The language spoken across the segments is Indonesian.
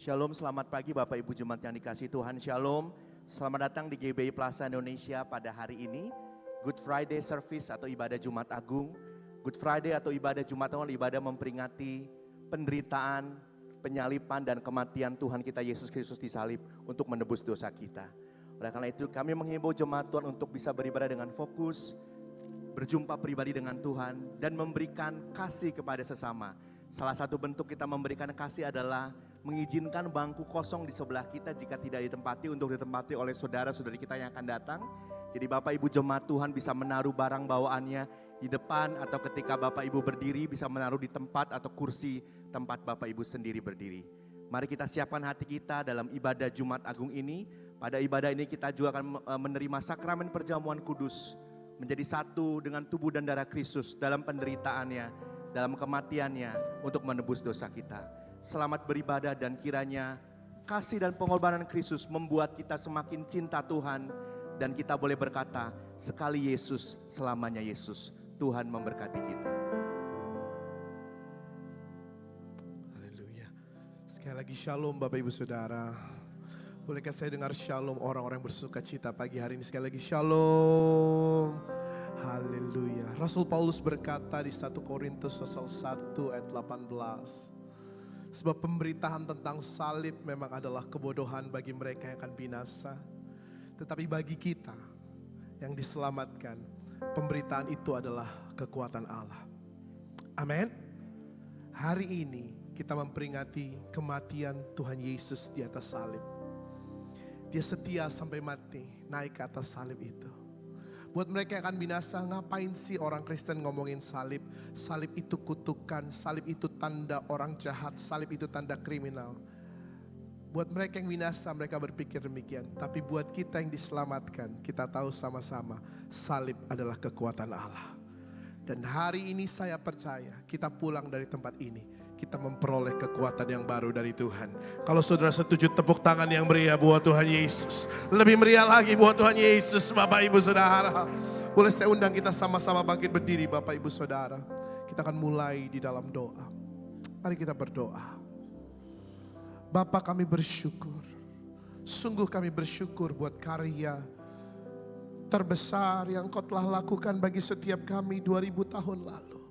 Shalom, selamat pagi Bapak Ibu Jemaat yang dikasihi Tuhan. Shalom, selamat datang di GBI Plaza Indonesia pada hari ini. Good Friday Service atau ibadah Jumat Agung. Good Friday atau ibadah Jumat Agung, ibadah memperingati penderitaan, penyaliban dan kematian Tuhan kita Yesus Kristus disalib untuk menebus dosa kita. Oleh karena itu kami menghimbau jemaat Tuhan untuk bisa beribadah dengan fokus, berjumpa pribadi dengan Tuhan dan memberikan kasih kepada sesama. Salah satu bentuk kita memberikan kasih adalah mengizinkan bangku kosong di sebelah kita jika tidak ditempati untuk ditempati oleh saudara-saudari kita yang akan datang. Jadi Bapak Ibu jemaat Tuhan bisa menaruh barang bawaannya di depan atau ketika Bapak Ibu berdiri bisa menaruh di tempat atau kursi tempat Bapak Ibu sendiri berdiri. Mari kita siapkan hati kita dalam ibadah Jumat Agung ini. Pada ibadah ini kita juga akan menerima sakramen perjamuan kudus. Menjadi satu dengan tubuh dan darah Kristus dalam penderitaannya, dalam kematiannya untuk menebus dosa kita. Selamat beribadah dan kiranya kasih dan pengorbanan Kristus membuat kita semakin cinta Tuhan. Dan kita boleh berkata, sekali Yesus, selamanya Yesus. Tuhan memberkati kita. Haleluya. Sekali lagi shalom Bapak Ibu Saudara. Bolehkah saya dengar shalom orang-orang bersuka cita pagi hari ini? Sekali lagi shalom. Haleluya. Rasul Paulus berkata di 1 Korintus pasal 1 ayat 18. Sebab pemberitaan tentang salib memang adalah kebodohan bagi mereka yang akan binasa. Tetapi bagi kita yang diselamatkan, pemberitaan itu adalah kekuatan Allah. Amin. Hari ini kita memperingati kematian Tuhan Yesus di atas salib. Dia setia sampai mati, naik ke atas salib itu. Buat mereka yang akan binasa, ngapain sih orang Kristen ngomongin salib? Salib itu kutukan, salib itu tanda orang jahat, salib itu tanda kriminal. Buat mereka yang binasa, mereka berpikir demikian. Tapi buat kita yang diselamatkan, kita tahu sama-sama salib adalah kekuatan Allah. Dan hari ini saya percaya kita pulang dari tempat ini, kita memperoleh kekuatan yang baru dari Tuhan. Kalau saudara setuju, tepuk tangan yang meriah buat Tuhan Yesus. Lebih meriah lagi buat Tuhan Yesus, Bapak Ibu Saudara. Boleh saya undang kita sama-sama bangkit berdiri Bapak Ibu Saudara. Kita akan mulai di dalam doa. Mari kita berdoa. Bapa, kami bersyukur, sungguh kami bersyukur buat karya terbesar yang Kau telah lakukan bagi setiap kami 2000 tahun lalu.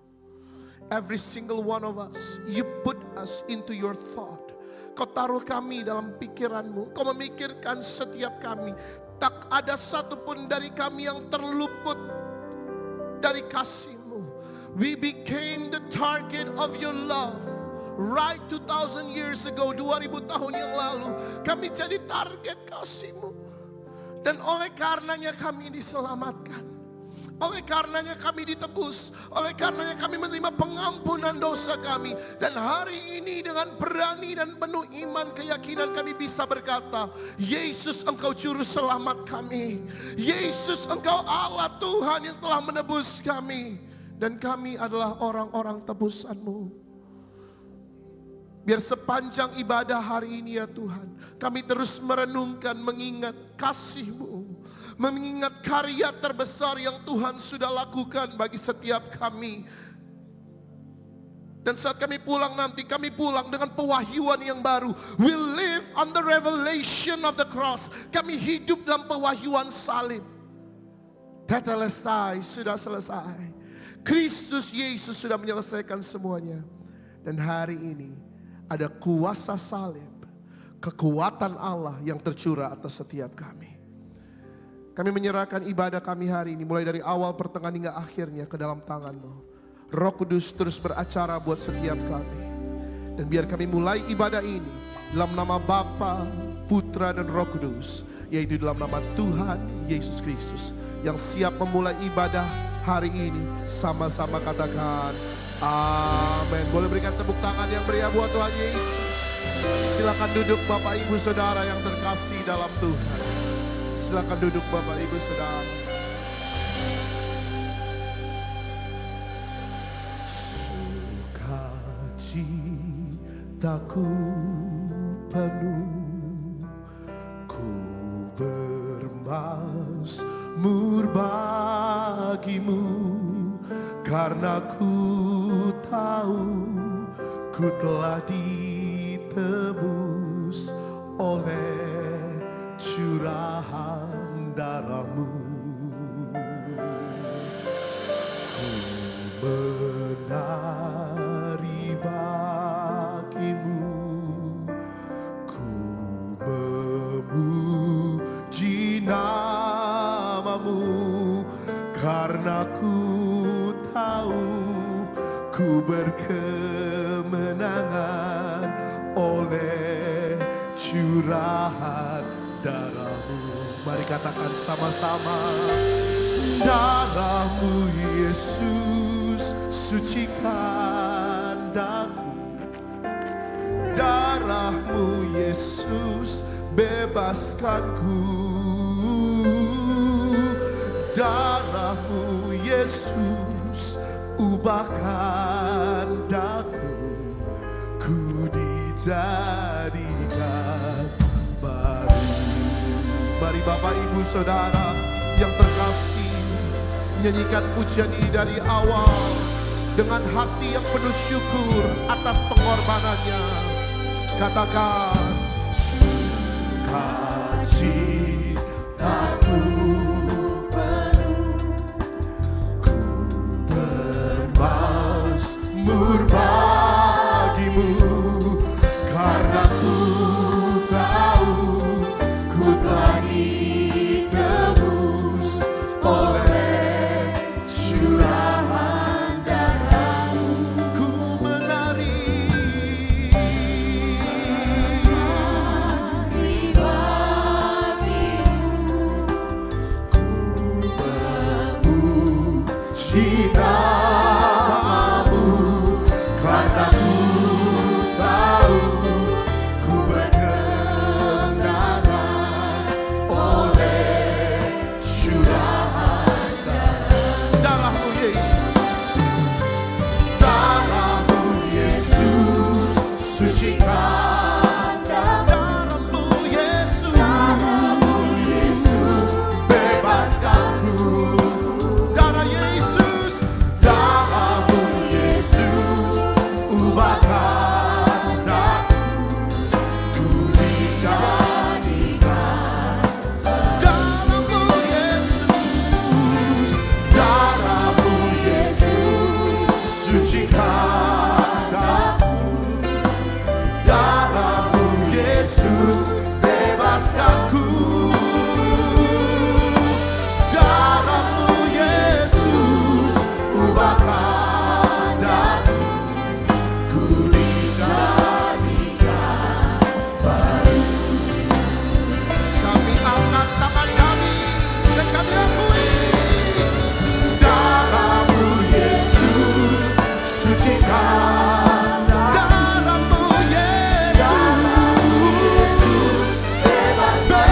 Every single one of us, you put us into your thought. Kau taruh kami dalam pikiran-Mu, Kau memikirkan setiap kami. Tak ada satupun dari kami yang terluput dari kasih-Mu. We became the target of your love. Right 2000 years ago, 2000 tahun yang lalu, kami jadi target kasih-Mu. Dan oleh karenanya kami diselamatkan. Oleh karenanya kami ditebus. Oleh karenanya kami menerima pengampunan dosa kami. Dan hari ini dengan berani dan penuh iman keyakinan kami bisa berkata, Yesus Engkau juru selamat kami. Yesus Engkau Allah Tuhan yang telah menebus kami. Dan kami adalah orang-orang tebusan-Mu. Biar sepanjang ibadah hari ini ya Tuhan, kami terus merenungkan, mengingat kasih-Mu, mengingat karya terbesar yang Tuhan sudah lakukan bagi setiap kami. Dan saat kami pulang nanti, kami pulang dengan pewahyuan yang baru. We live on the revelation of the cross. Kami hidup dalam pewahyuan salib. Tetelestai, sudah selesai. Kristus Yesus sudah menyelesaikan semuanya. Dan hari ini ada kuasa salib, kekuatan Allah yang tercurah atas setiap kami. Kami menyerahkan ibadah kami hari ini mulai dari awal, pertengahan hingga akhirnya ke dalam tangan-Mu. Roh Kudus terus beracara buat setiap kami. Dan biar kami mulai ibadah ini dalam nama Bapa, Putra dan Roh Kudus, yaitu dalam nama Tuhan Yesus Kristus yang siap memulai ibadah hari ini. Sama-sama katakan amin. Boleh berikan tepuk tangan yang meriah buat Tuhan Yesus. Silakan duduk Bapak Ibu Saudara yang terkasih dalam Tuhan. Silakan duduk Bapak Ibu Saudara. Sukacitaku penuh, ku bermazmur bagimu. Karena ku tahu ku telah ditebus curahan darahmu. Ku menari bagimu, ku memuji namamu, karena ku tahu ku berkemenangan oleh curahan darahmu. Mari katakan sama-sama. Darahmu Yesus sucikan daku, darahmu Yesus bebaskanku, darahmu Yesus ubahkan daku, ku dijadikan baru. Mari Bapak Ibu Saudara yang terkasih, nyanyikan pujian ini dari awal dengan hati yang penuh syukur atas pengorbanannya. Katakan, sukacitaku penuh, ku bermazmur bagimu, karena ku tahu ku telah ditebus oleh curahan darahmu. Ku menari bagimu, ku memuji namamu, karena ku tahu ku berkemenangan oleh curahan darahmu Yesus. Darahmu Yesus sucikan, darahmu Yesus bebaskanku, darah Yesus, darahmu Yesus ubahkan daku, ku dijadikan. Darahmu Yesus, darahmu Yesus sucikan daku, darahmu Yesus bebaskanku, darahmu Yesus ubahkan daku, ku dijadikan baru. Kami angkat tangan kami dan kami akui, darahmu Yesus sucikan, darahmu Yesus bebaskan.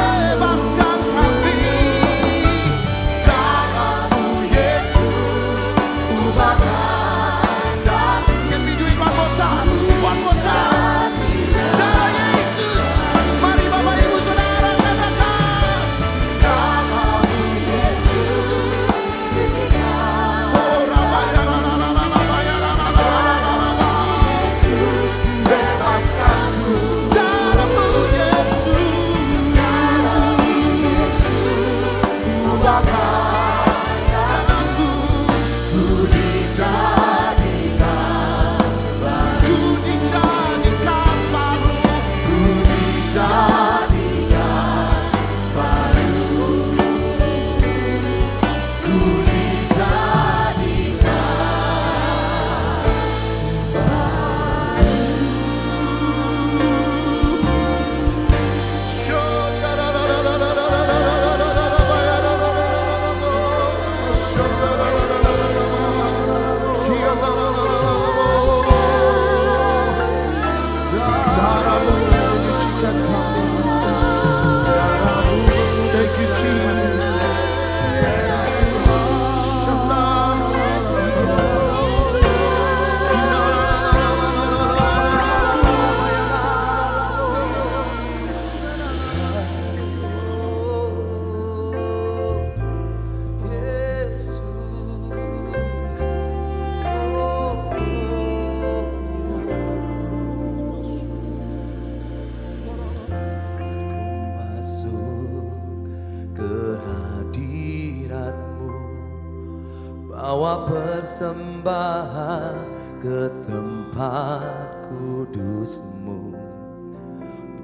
bawa persembahan ke tempat kudus-Mu.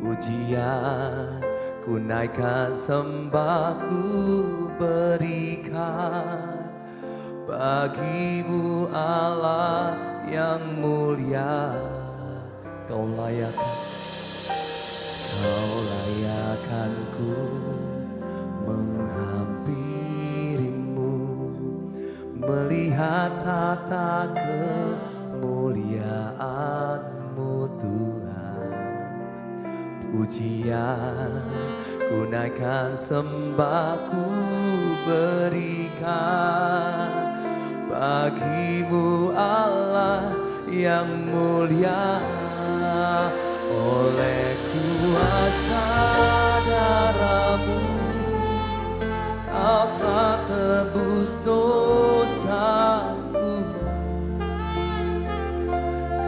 Pujian ku naikkan, sembah ku berikan bagi-Mu Allah yang mulia. Kau layakan ku menghampirimu, melihat tata kemuliaan-Mu Tuhan. Pujian ku naikkan, sembah ku berikan bagi-Mu Allah yang mulia. Oleh kuasa darah-Mu Kau telah tebus dosaku,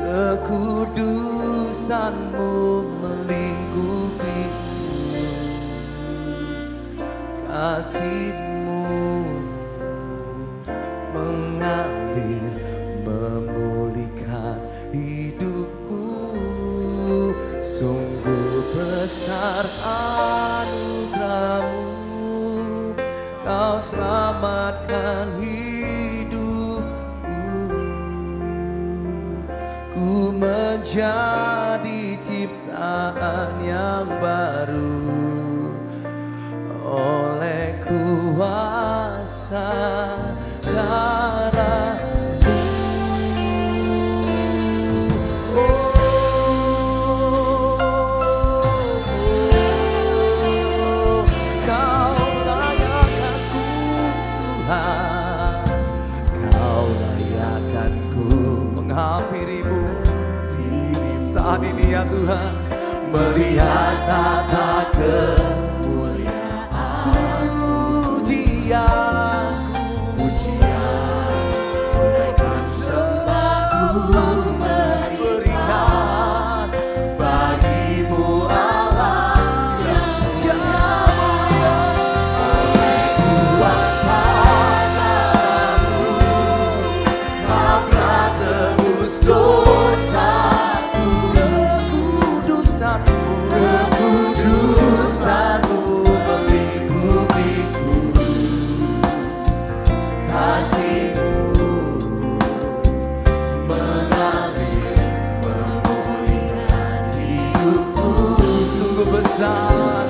kekudusan-Mu melingkupiku, kasih-Mu mengalir memulihkan hidupku. Sungguh besar anugerah-Mu, Kau selamatkan hidupku. Ku menjadi ciptaan yang baru oleh kuasa darah-Mu. Saat ini ya Tuhan, melihat tata kemuliaan, pujian, sembahku berikan bagi-Mu Allah yang mulia. Oleh kuasa darah-Mu Kau telah tebus dosa, kekudusan-Mu melingkupiku, kasih-Mu mengalir memulihkan hidupku. Sungguh besar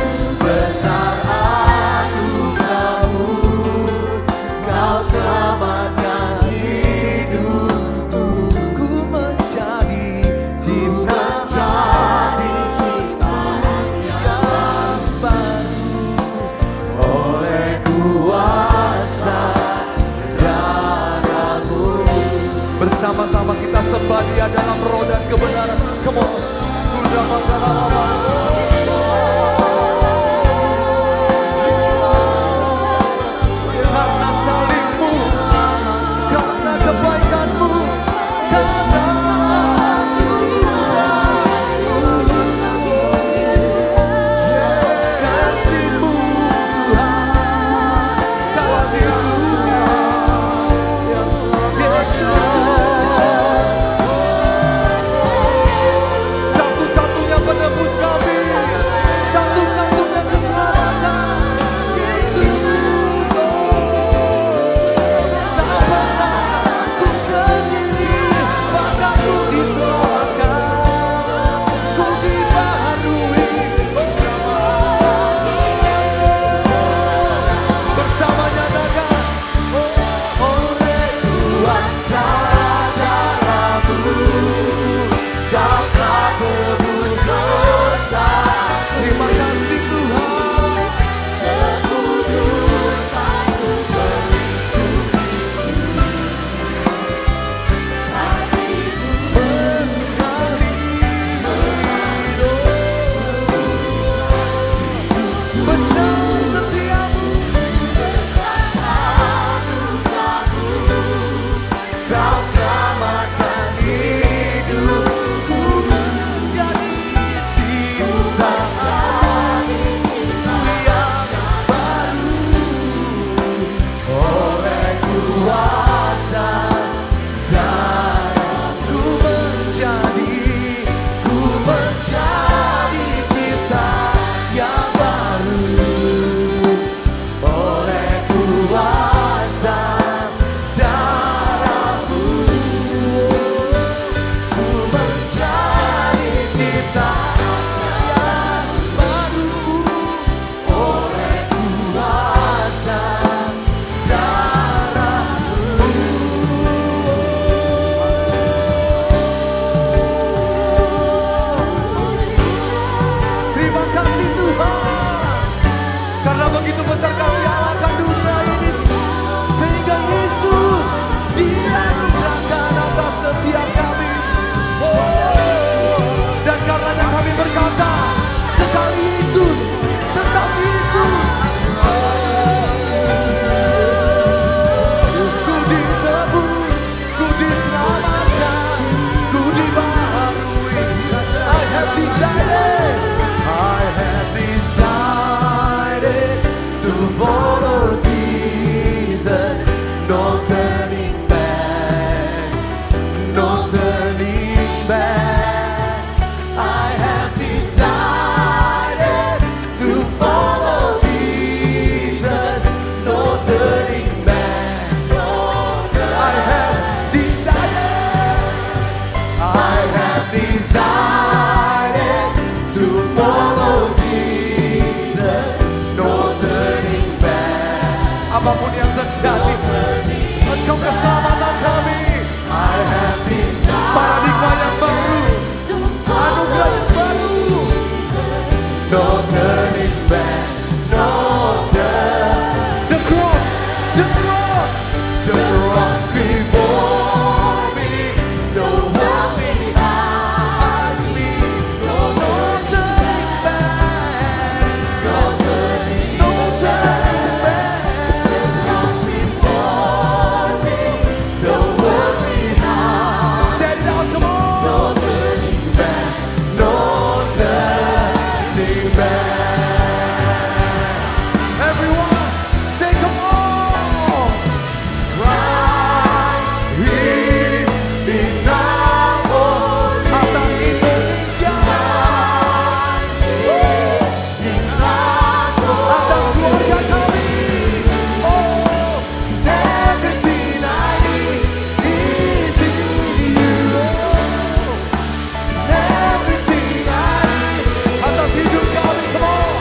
anugerah-Mu, Kau selamatkan hidupku. Ku menjadi ciptaan yang baru oleh kuasa darah-Mu. Bersama-sama kita sembah Dia dalam roh dan kebenaran. Come on. Karena salib-Mu, karena kebaikan-Mu, karena kasih-Mu Tuhan, kasih-Mu Yesus. Satu-satunya penebus kami. I have decided to follow Jesus. No turning back. Apapun yang terjadi, Engkau keselamatan kami. I have decided. Paradigma yang baru, anugerah yang baru. No turning back. No turning. The cross, the cross, the cross before me, the world behind me. No turning back. No turning. No turning back. The cross before me, the world behind. Set it out, come on. No turning back. No turning back. Everyone, say come on. Christ is enough for me. Atas Indonesia. Atas keluarga kami. Oh, everything I need is in you. Everything I need. Atas hidup kami, come on.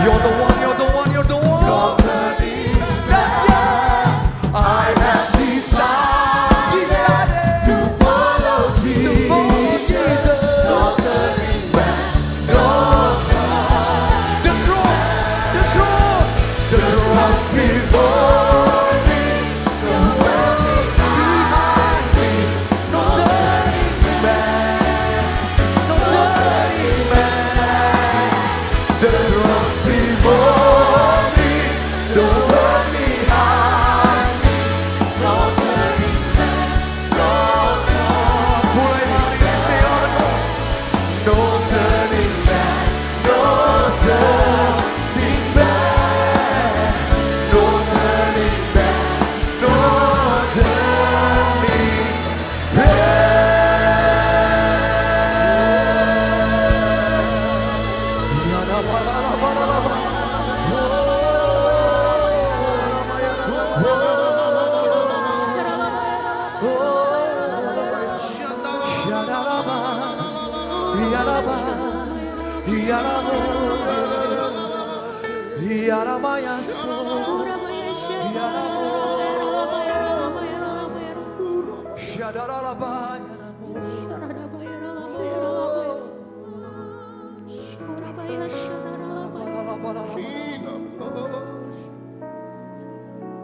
You're the one, you're the one, you're the one. No turning back. That's yeah. I have decided to follow Jesus. No turning back. No turning. The cross, the cross, the cross before me, the world behind me. No turning back. No turning back. The cross before me, the world behind me. No turning back, no turning. Mulai hari ini say all the more. No turning back, no turning back, no turning back, no turning back.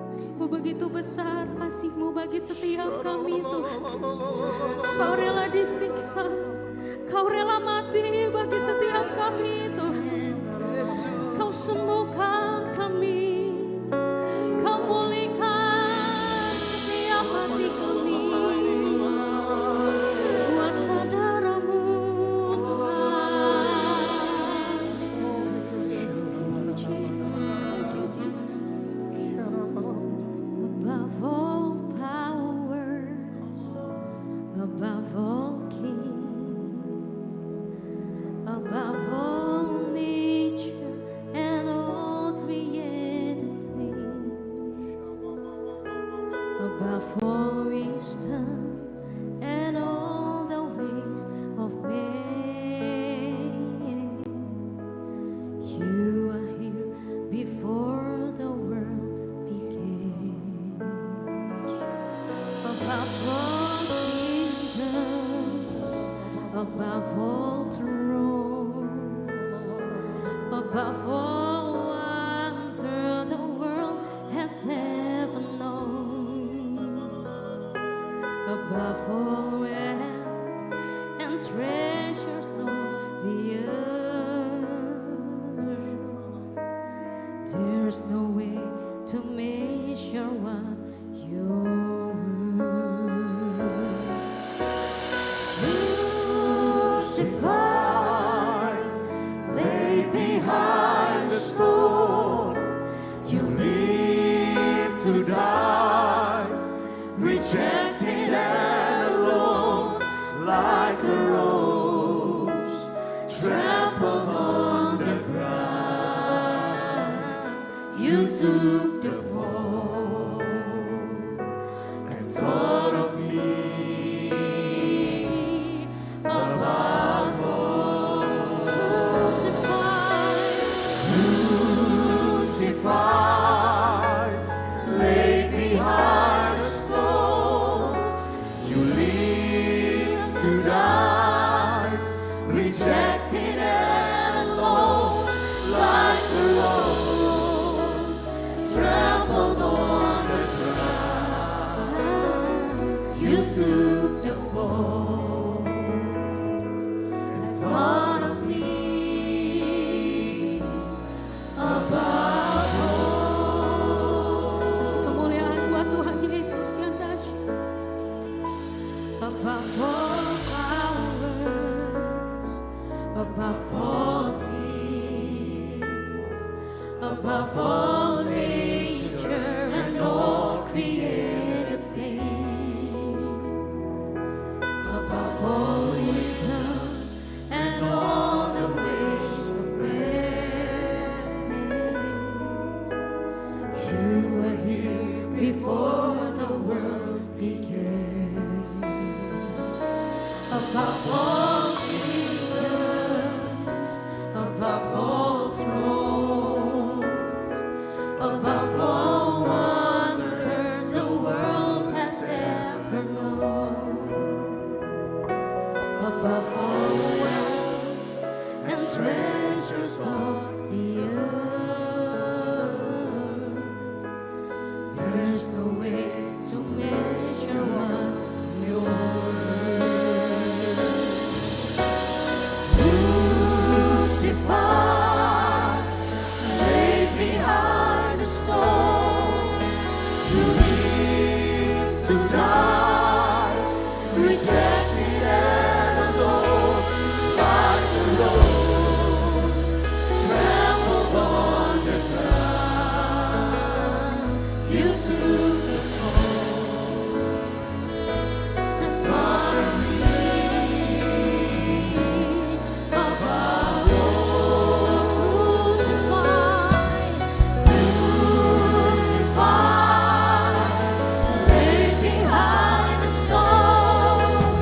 Sungguh begitu besar kasih-Mu bagi setiap kami Tuhan. Kau rela disiksa, Kau rela mati bagi setiap kami Tuhan. Kau sembuhkan kami, Kau pulihkan setiap hati kami. Kuasa darah-Mu Tuhan. Thank you Jesus. Above all powers, above all kings, above all nature and all created things, above all wisdom and all the ways of man. You are here before the world began. Above all kingdoms, above all thrones, above all wonder the world has ever known, above all wealth and treasures of the earth, there's no way to measure what you're worth. to die, rejected and alone, like a rose trampled on the ground. You took the fall and thought of me above all. Kasih kemuliaan buat Tuhan Yesus yang dahsyat. Above all powers, above all kings, above all nature and all created things, above all wisdom and all the ways of man. You were here before the world began. Above all kingdoms, above all thrones, above all wonders the world has ever known, above all wealth and treasures of the earth, there's no way to measure what you're worth. Crucified, laid behind the stone, you lived to die, rejected and alone, like the rose trampled on the ground. You took the fall and taught me above crucified, laid behind the stone.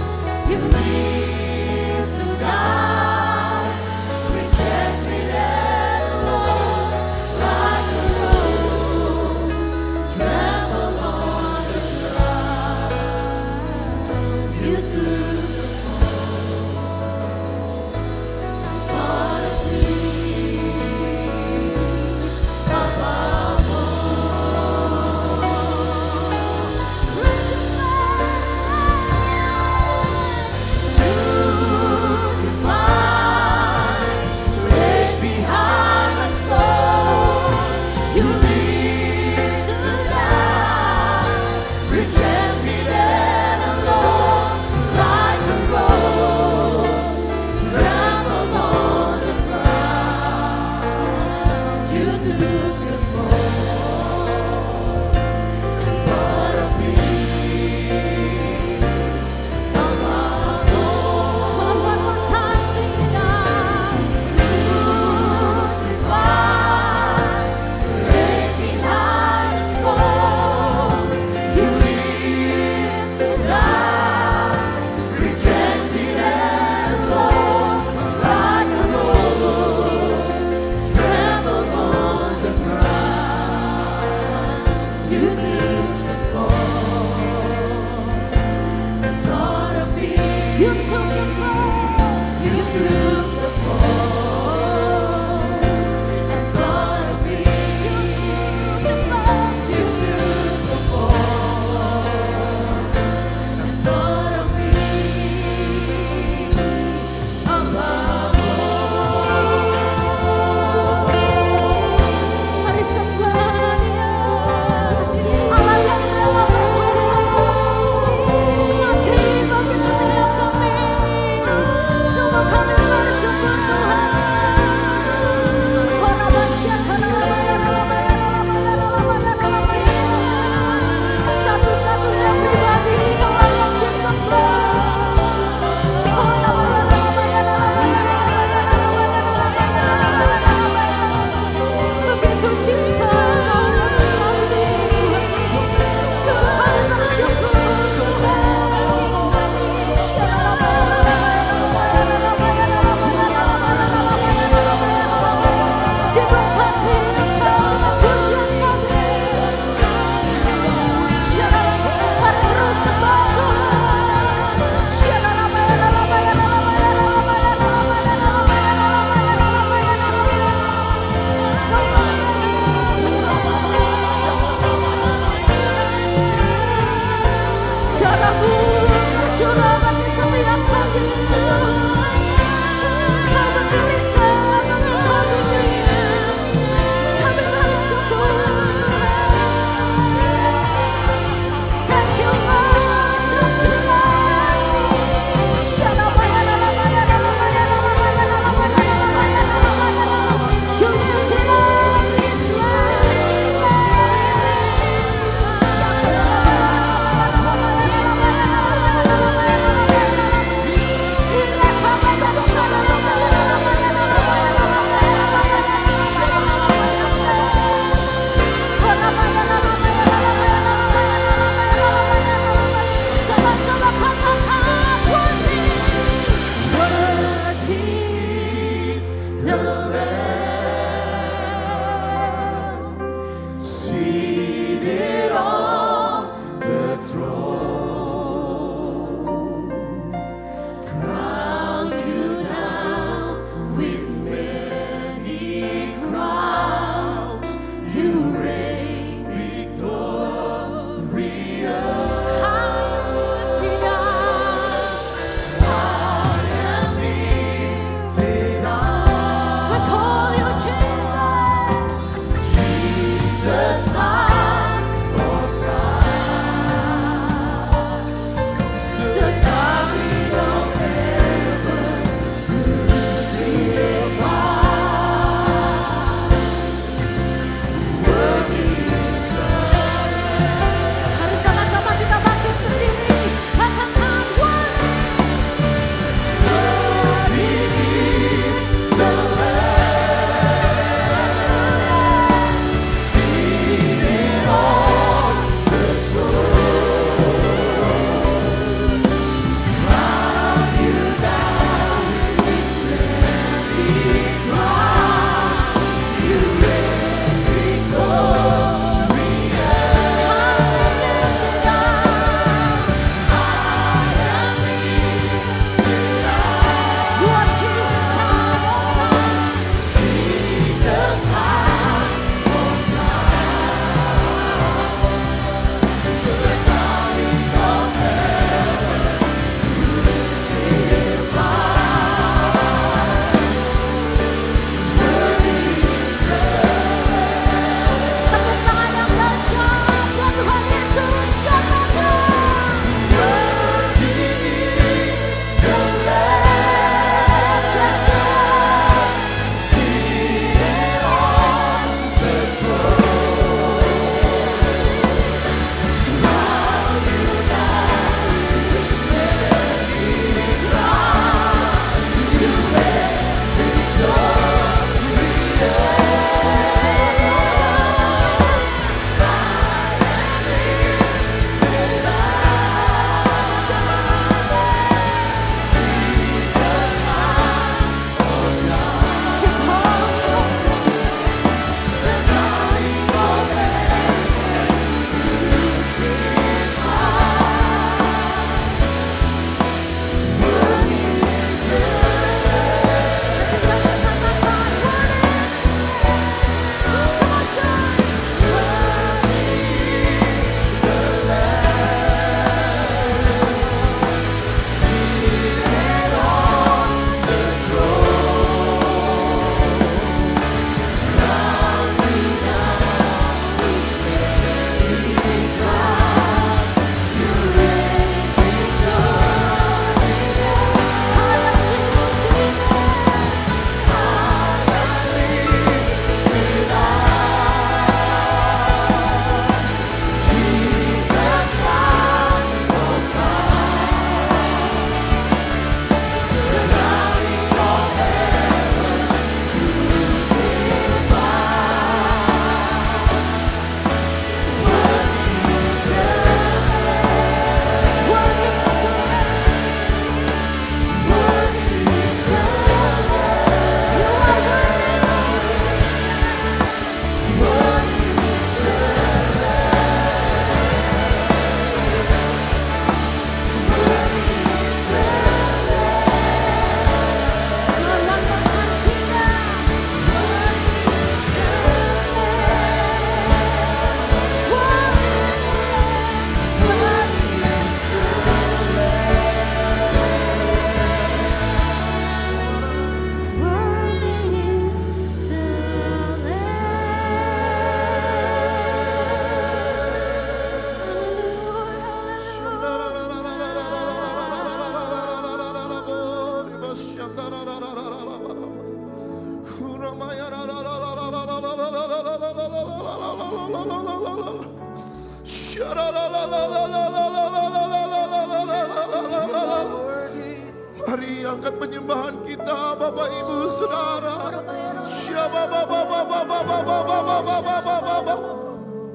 angkat penyembahan kita Bapak Ibu Saudara.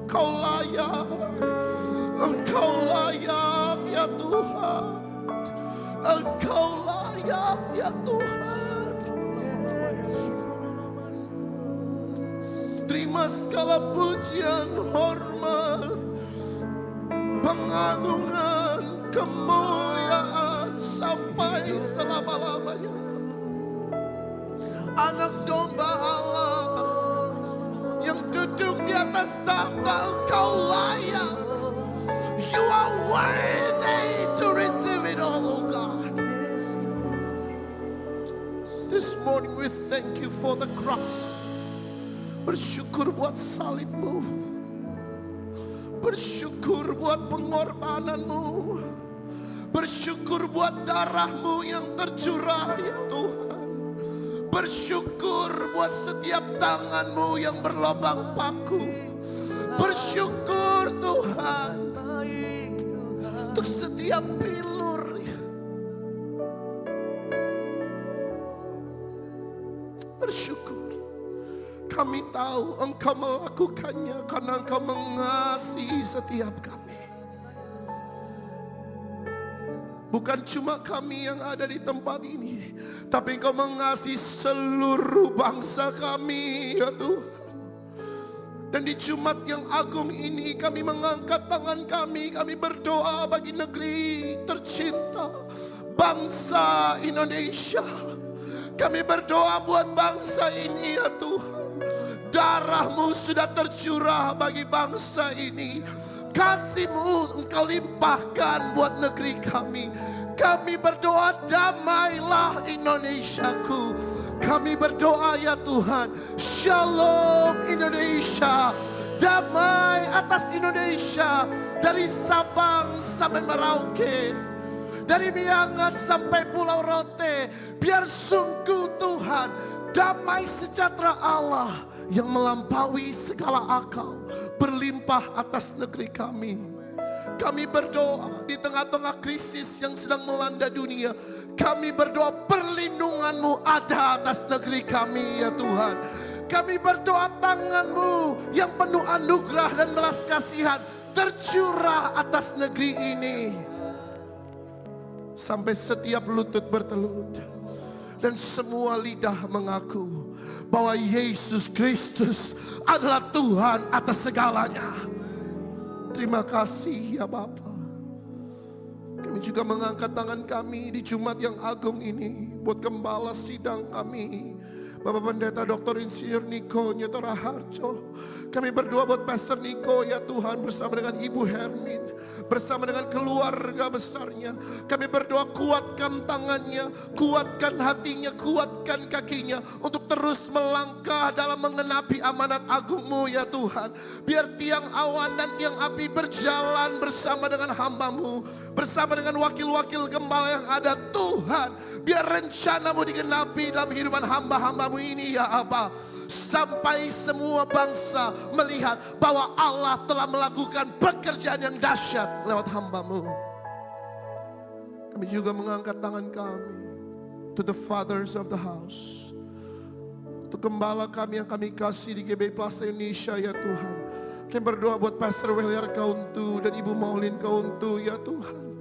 Engkau layak, Engkau layak ya Tuhan. Engkau layak ya Tuhan. Terima segala pujian, hormat, pengagungan, kemuliaan sampai selama-lamanya. Anak domba Allah yang duduk di atas tahta, Engkau layak. You are worthy to receive it all, oh God. This morning we thank you for the cross. Bersyukur buat salibmu. Bersyukur buat pengorbananmu. Bersyukur buat darahmu yang tercurah ya Tuhan. Bersyukur buat setiap tanganmu yang berlobang paku. Bersyukur Tuhan untuk setiap bilur. Bersyukur. Kami tahu Engkau melakukannya karena Engkau mengasihi setiap kami. Bukan cuma kami yang ada di tempat ini, tapi Engkau mengasihi seluruh bangsa kami ya Tuhan. Dan di Jumat yang agung ini kami mengangkat tangan kami berdoa bagi negeri tercinta, bangsa Indonesia. Kami berdoa buat bangsa ini ya Tuhan. Darahmu sudah tercurah bagi bangsa ini. Kasih-Mu Engkau limpahkan buat negeri kami. Kami berdoa damailah Indonesiaku. Kami berdoa ya Tuhan, Shalom Indonesia. Damai atas Indonesia. Dari Sabang sampai Merauke, dari Miangas sampai Pulau Rote. Biar sungguh Tuhan, damai sejahtera Allah yang melampaui segala akal berlimpah atas negeri kami. Kami berdoa di tengah-tengah krisis yang sedang melanda dunia. Kami berdoa perlindungan-Mu ada atas negeri kami ya Tuhan. Kami berdoa tangan-Mu yang penuh anugerah dan belas kasihan tercurah atas negeri ini. Sampai setiap lutut bertelut dan semua lidah mengaku bahwa Yesus Kristus adalah Tuhan atas segalanya. Terima kasih ya Bapa. Kami juga mengangkat tangan kami di Jumat yang agung ini buat gembala sidang kami, Bapak Pendeta Dr. Insinyur Niko Nyetora Harjo. Kami berdoa buat Pastor Niko ya Tuhan, bersama dengan Ibu Hermin, bersama dengan keluarga besarnya. Kami berdoa kuatkan tangannya, kuatkan hatinya, kuatkan kakinya untuk terus melangkah dalam mengenapi amanat agung-Mu ya Tuhan. Biar tiang awan dan tiang api berjalan bersama dengan hamba-Mu, bersama dengan wakil-wakil gembala yang ada Tuhan. Biar rencana-Mu digenapi dalam kehidupan hamba-hamba-Mu ini ya Abba. Sampai semua bangsa melihat bahwa Allah telah melakukan pekerjaan yang dahsyat lewat hamba-Mu. Kami juga mengangkat tangan kami to the fathers of the house, untuk gembala kami yang kami kasih di GBI Plaza Indonesia ya Tuhan. Kami berdoa buat Pastor Weliar Kauntu dan Ibu Maulin Kauntu ya Tuhan.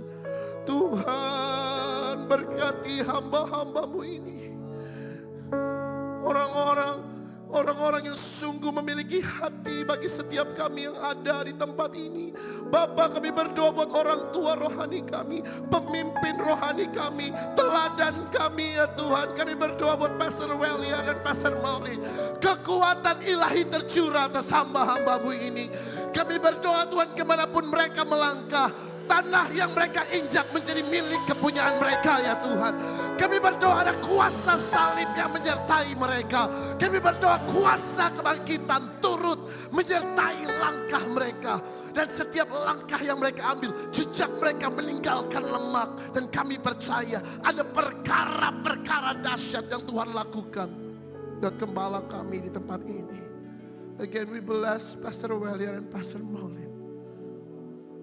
Tuhan berkati hamba-hamba-Mu ini. Orang-orang yang sungguh memiliki hati bagi setiap kami yang ada di tempat ini. Bapa, kami berdoa buat orang tua rohani kami, pemimpin rohani kami, teladan kami ya Tuhan. Kami berdoa buat Pastor Welia dan Pastor Maulin. Kekuatan ilahi tercurah atas hamba-hamba-Mu ini. Kami berdoa Tuhan, kemanapun mereka melangkah, tanah yang mereka injak menjadi milik kepunyaan mereka ya Tuhan. Kami berdoa ada kuasa salib yang menyertai mereka. Kami berdoa kuasa kebangkitan turut menyertai langkah mereka. Dan setiap langkah yang mereka ambil, jejak mereka meninggalkan lemak. Dan kami percaya ada perkara-perkara dahsyat yang Tuhan lakukan buat gembala kami di tempat ini. Again we bless Pastor Welia and Pastor Maulin.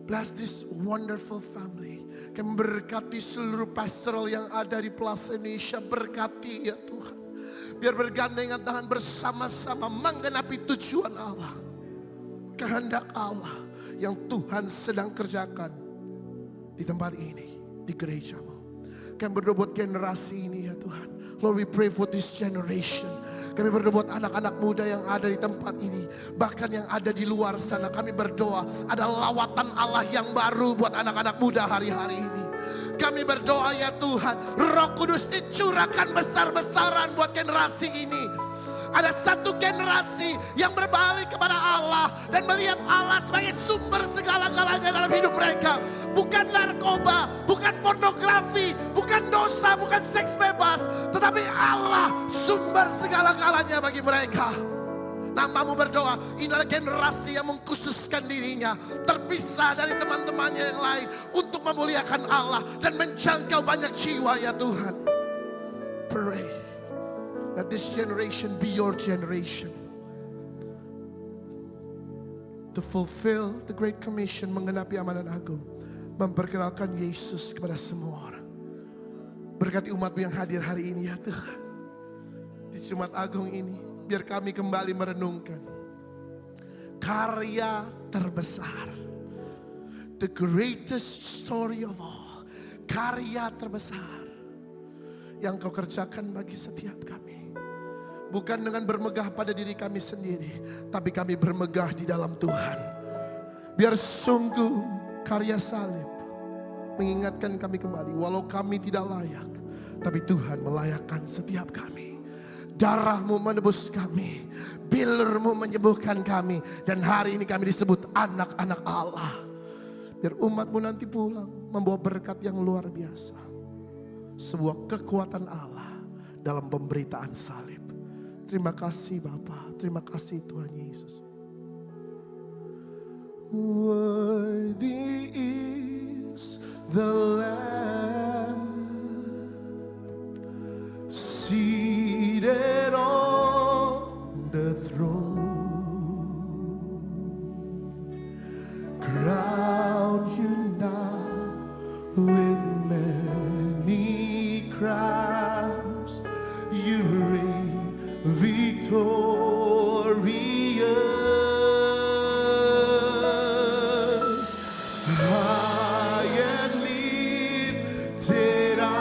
Bless this wonderful family. Kami berkati seluruh pastoral yang ada di Plaza Indonesia. Berkati ya Tuhan. Biar bergandengan tangan bersama-sama menggenapi tujuan Allah. Kehendak Allah yang Tuhan sedang kerjakan di tempat ini, di gerejamu. Kami berdoa buat generasi ini ya Tuhan. Lord, we pray for this generation. Kami berdoa buat anak-anak muda yang ada di tempat ini. Bahkan yang ada di luar sana. Kami berdoa ada lawatan Allah yang baru buat anak-anak muda hari-hari ini. Kami berdoa ya Tuhan, Roh Kudus dicurahkan besar-besaran buat generasi ini. Ada satu generasi yang berbalik kepada Allah dan melihat Allah sebagai sumber segala-galanya dalam hidup mereka. Bukan narkoba, bukan pornografi, bukan dosa, bukan seks bebas. Tetapi Allah sumber segala-galanya bagi mereka. Namamu berdoa, inilah generasi yang mengkhususkan dirinya, terpisah dari teman-temannya yang lain untuk memuliakan Allah dan menjangkau banyak jiwa ya Tuhan. Pray. Let this generation be your generation. To fulfill the Great Commission, menggenapi amanat agung. Memperkenalkan Yesus kepada semua orang. Berkati umatmu yang hadir hari ini ya Tuhan. Di Jumat Agung ini, biar kami kembali merenungkan karya terbesar. The greatest story of all. Karya terbesar yang kau kerjakan bagi setiap kami. Bukan dengan bermegah pada diri kami sendiri, tapi kami bermegah di dalam Tuhan. Biar sungguh karya salib mengingatkan kami kembali, walau kami tidak layak, tapi Tuhan melayakkan setiap kami. Darahmu menebus kami, bilurmu menyembuhkan kami, dan hari ini kami disebut anak-anak Allah. Biar umatmu nanti pulang membawa berkat yang luar biasa. Sebuah kekuatan Allah dalam pemberitaan salib. Terima kasih Bapa, terima kasih Tuhan Yesus. Worthy is the Lamb seated on the throne. Crown you now with many crowns. You reign victorious, high and lifted up,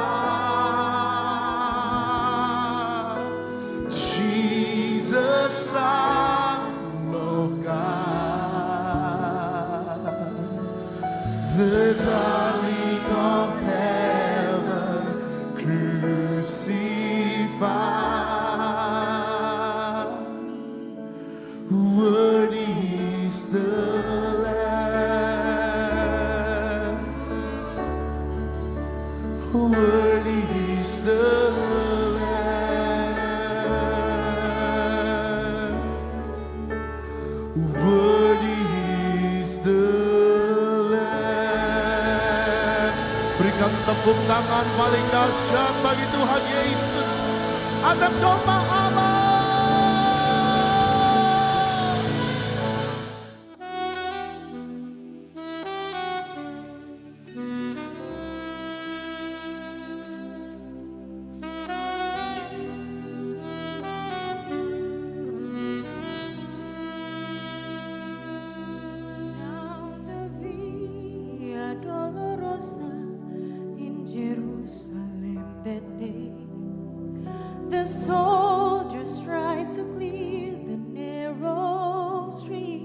Jesus, Son of God, the darling of heaven, crucified. Worthy is the Lamb. Worthy is the Lamb. Worthy is the Lamb. Berikan tepuk tangan paling dahsyat bagi Tuhan Yesus, Anak Domba Allah. Down the Via Dolorosa in Jerusalem that day, the soldiers tried to clear the narrow street,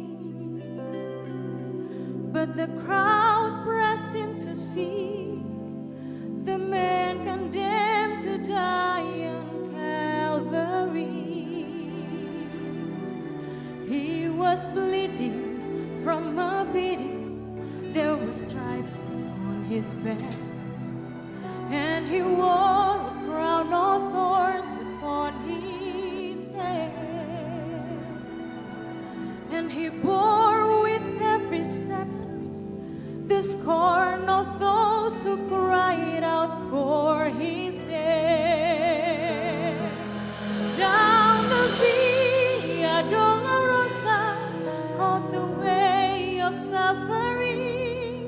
but the crowd pressed in to see the man condemned to die on Calvary. He was bleeding from a beating, there were stripes on his back, and he wore a crown of thorns upon his head, and he bore with every step the scorn of those who cried out for his death. Down the Via Dolorosa, called the way of suffering,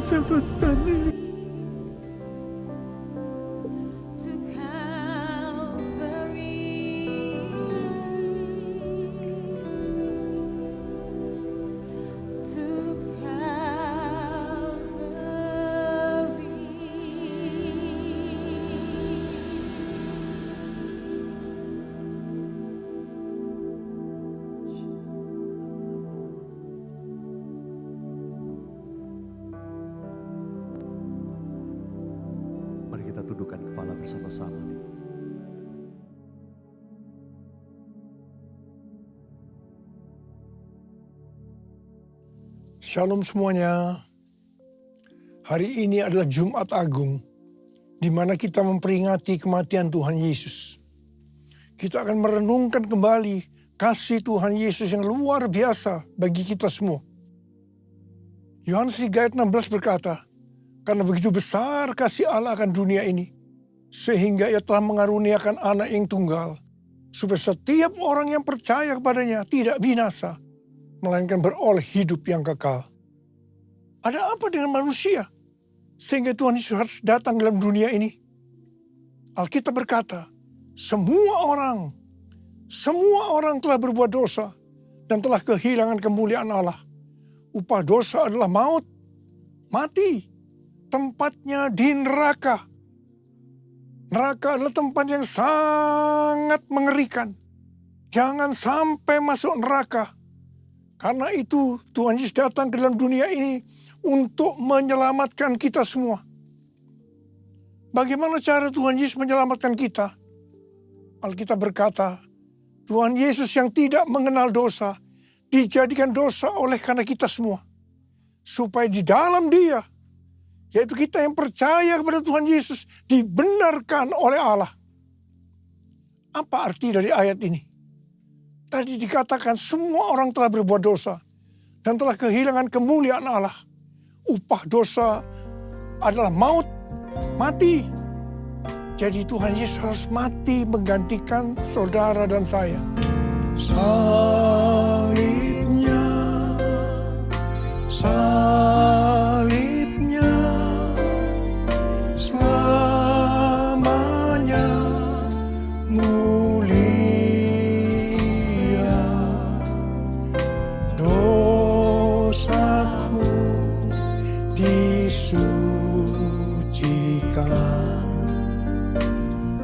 sebutan to Calvary, to Mari kita tundukkan kepala bersama-sama. Shalom semuanya. Hari ini adalah Jumat Agung, di mana kita memperingati kematian Tuhan Yesus. Kita akan merenungkan kembali kasih Tuhan Yesus yang luar biasa bagi kita semua. Yohanes 3 ayat 16 berkata, karena begitu besar kasih Allah akan dunia ini, sehingga ia telah mengaruniakan anak yang tunggal, supaya setiap orang yang percaya kepadanya tidak binasa, melainkan beroleh hidup yang kekal. Ada apa dengan manusia sehingga Tuhan Yesus harus datang dalam dunia ini? Alkitab berkata, semua orang telah berbuat dosa dan telah kehilangan kemuliaan Allah. Upah dosa adalah maut, mati, tempatnya di neraka. Neraka adalah tempat yang sangat mengerikan. Jangan sampai masuk neraka. Karena itu Tuhan Yesus datang ke dalam dunia ini untuk menyelamatkan kita semua. Bagaimana cara Tuhan Yesus menyelamatkan kita? Alkitab berkata, Tuhan Yesus yang tidak mengenal dosa, dijadikan dosa oleh karena kita semua. Supaya di dalam Dia, yaitu kita yang percaya kepada Tuhan Yesus, dibenarkan oleh Allah. Apa arti dari ayat ini? Tadi dikatakan semua orang telah berbuat dosa dan telah kehilangan kemuliaan Allah. Upah dosa adalah maut, mati. Jadi Tuhan Yesus harus mati menggantikan saudara dan saya. Salibnya, salibnya, selamanya mulia. Dosaku disucikan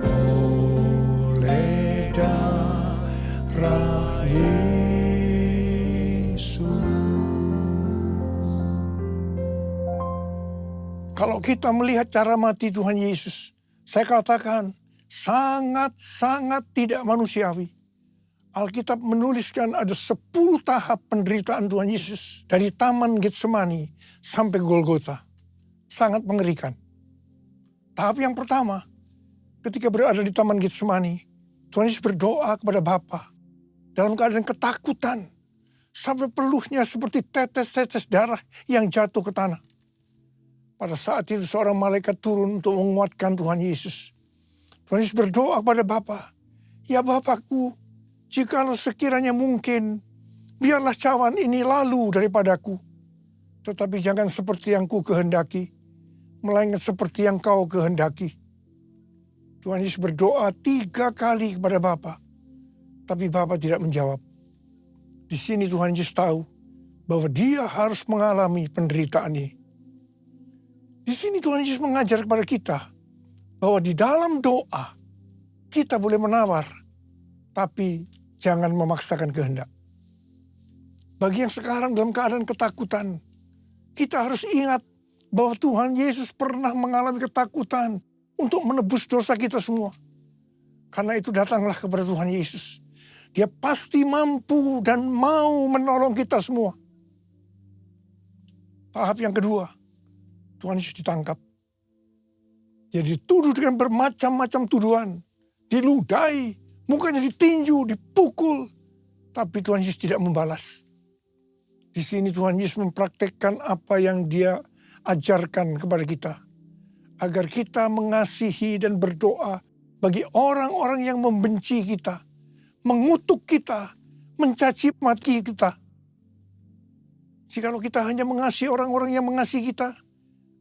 oleh darah Yesus. Kalau kita melihat cara mati Tuhan Yesus, saya katakan sangat-sangat tidak manusiawi. Alkitab menuliskan ada 10 tahap penderitaan Tuhan Yesus. Dari Taman Getsemani sampai Golgota. Sangat mengerikan. Tahap yang pertama, ketika berada di Taman Getsemani, Tuhan Yesus berdoa kepada Bapa dalam keadaan ketakutan. Sampai peluhnya seperti tetes-tetes darah yang jatuh ke tanah. Pada saat itu seorang malaikat turun untuk menguatkan Tuhan Yesus. Tuhan Yesus berdoa kepada Bapa, ya Bapakku, jikalau sekiranya mungkin, biarlah cawan ini lalu daripadaku. Tetapi jangan seperti yang ku kehendaki, melainkan seperti yang kau kehendaki. Tuhan Yesus berdoa 3 kali kepada Bapa, tapi Bapa tidak menjawab. Di sini Tuhan Yesus tahu bahwa dia harus mengalami penderitaan ini. Di sini Tuhan Yesus mengajar kepada kita bahwa di dalam doa kita boleh menawar, tapi jangan memaksakan kehendak. Bagi yang sekarang dalam keadaan ketakutan, kita harus ingat bahwa Tuhan Yesus pernah mengalami ketakutan untuk menebus dosa kita semua. Karena itu datanglah kepada Tuhan Yesus. Dia pasti mampu dan mau menolong kita semua. Tahap yang kedua, Tuhan Yesus ditangkap. Dia dituduh dengan bermacam-macam tuduhan. Diludahi, mukanya ditinju, dipukul. Tapi Tuhan Yesus tidak membalas. Di sini Tuhan Yesus mempraktekkan apa yang dia ajarkan kepada kita. Agar kita mengasihi dan berdoa bagi orang-orang yang membenci kita. Mengutuk kita, mencaci maki kita. Jikalau kita hanya mengasihi orang-orang yang mengasihi kita,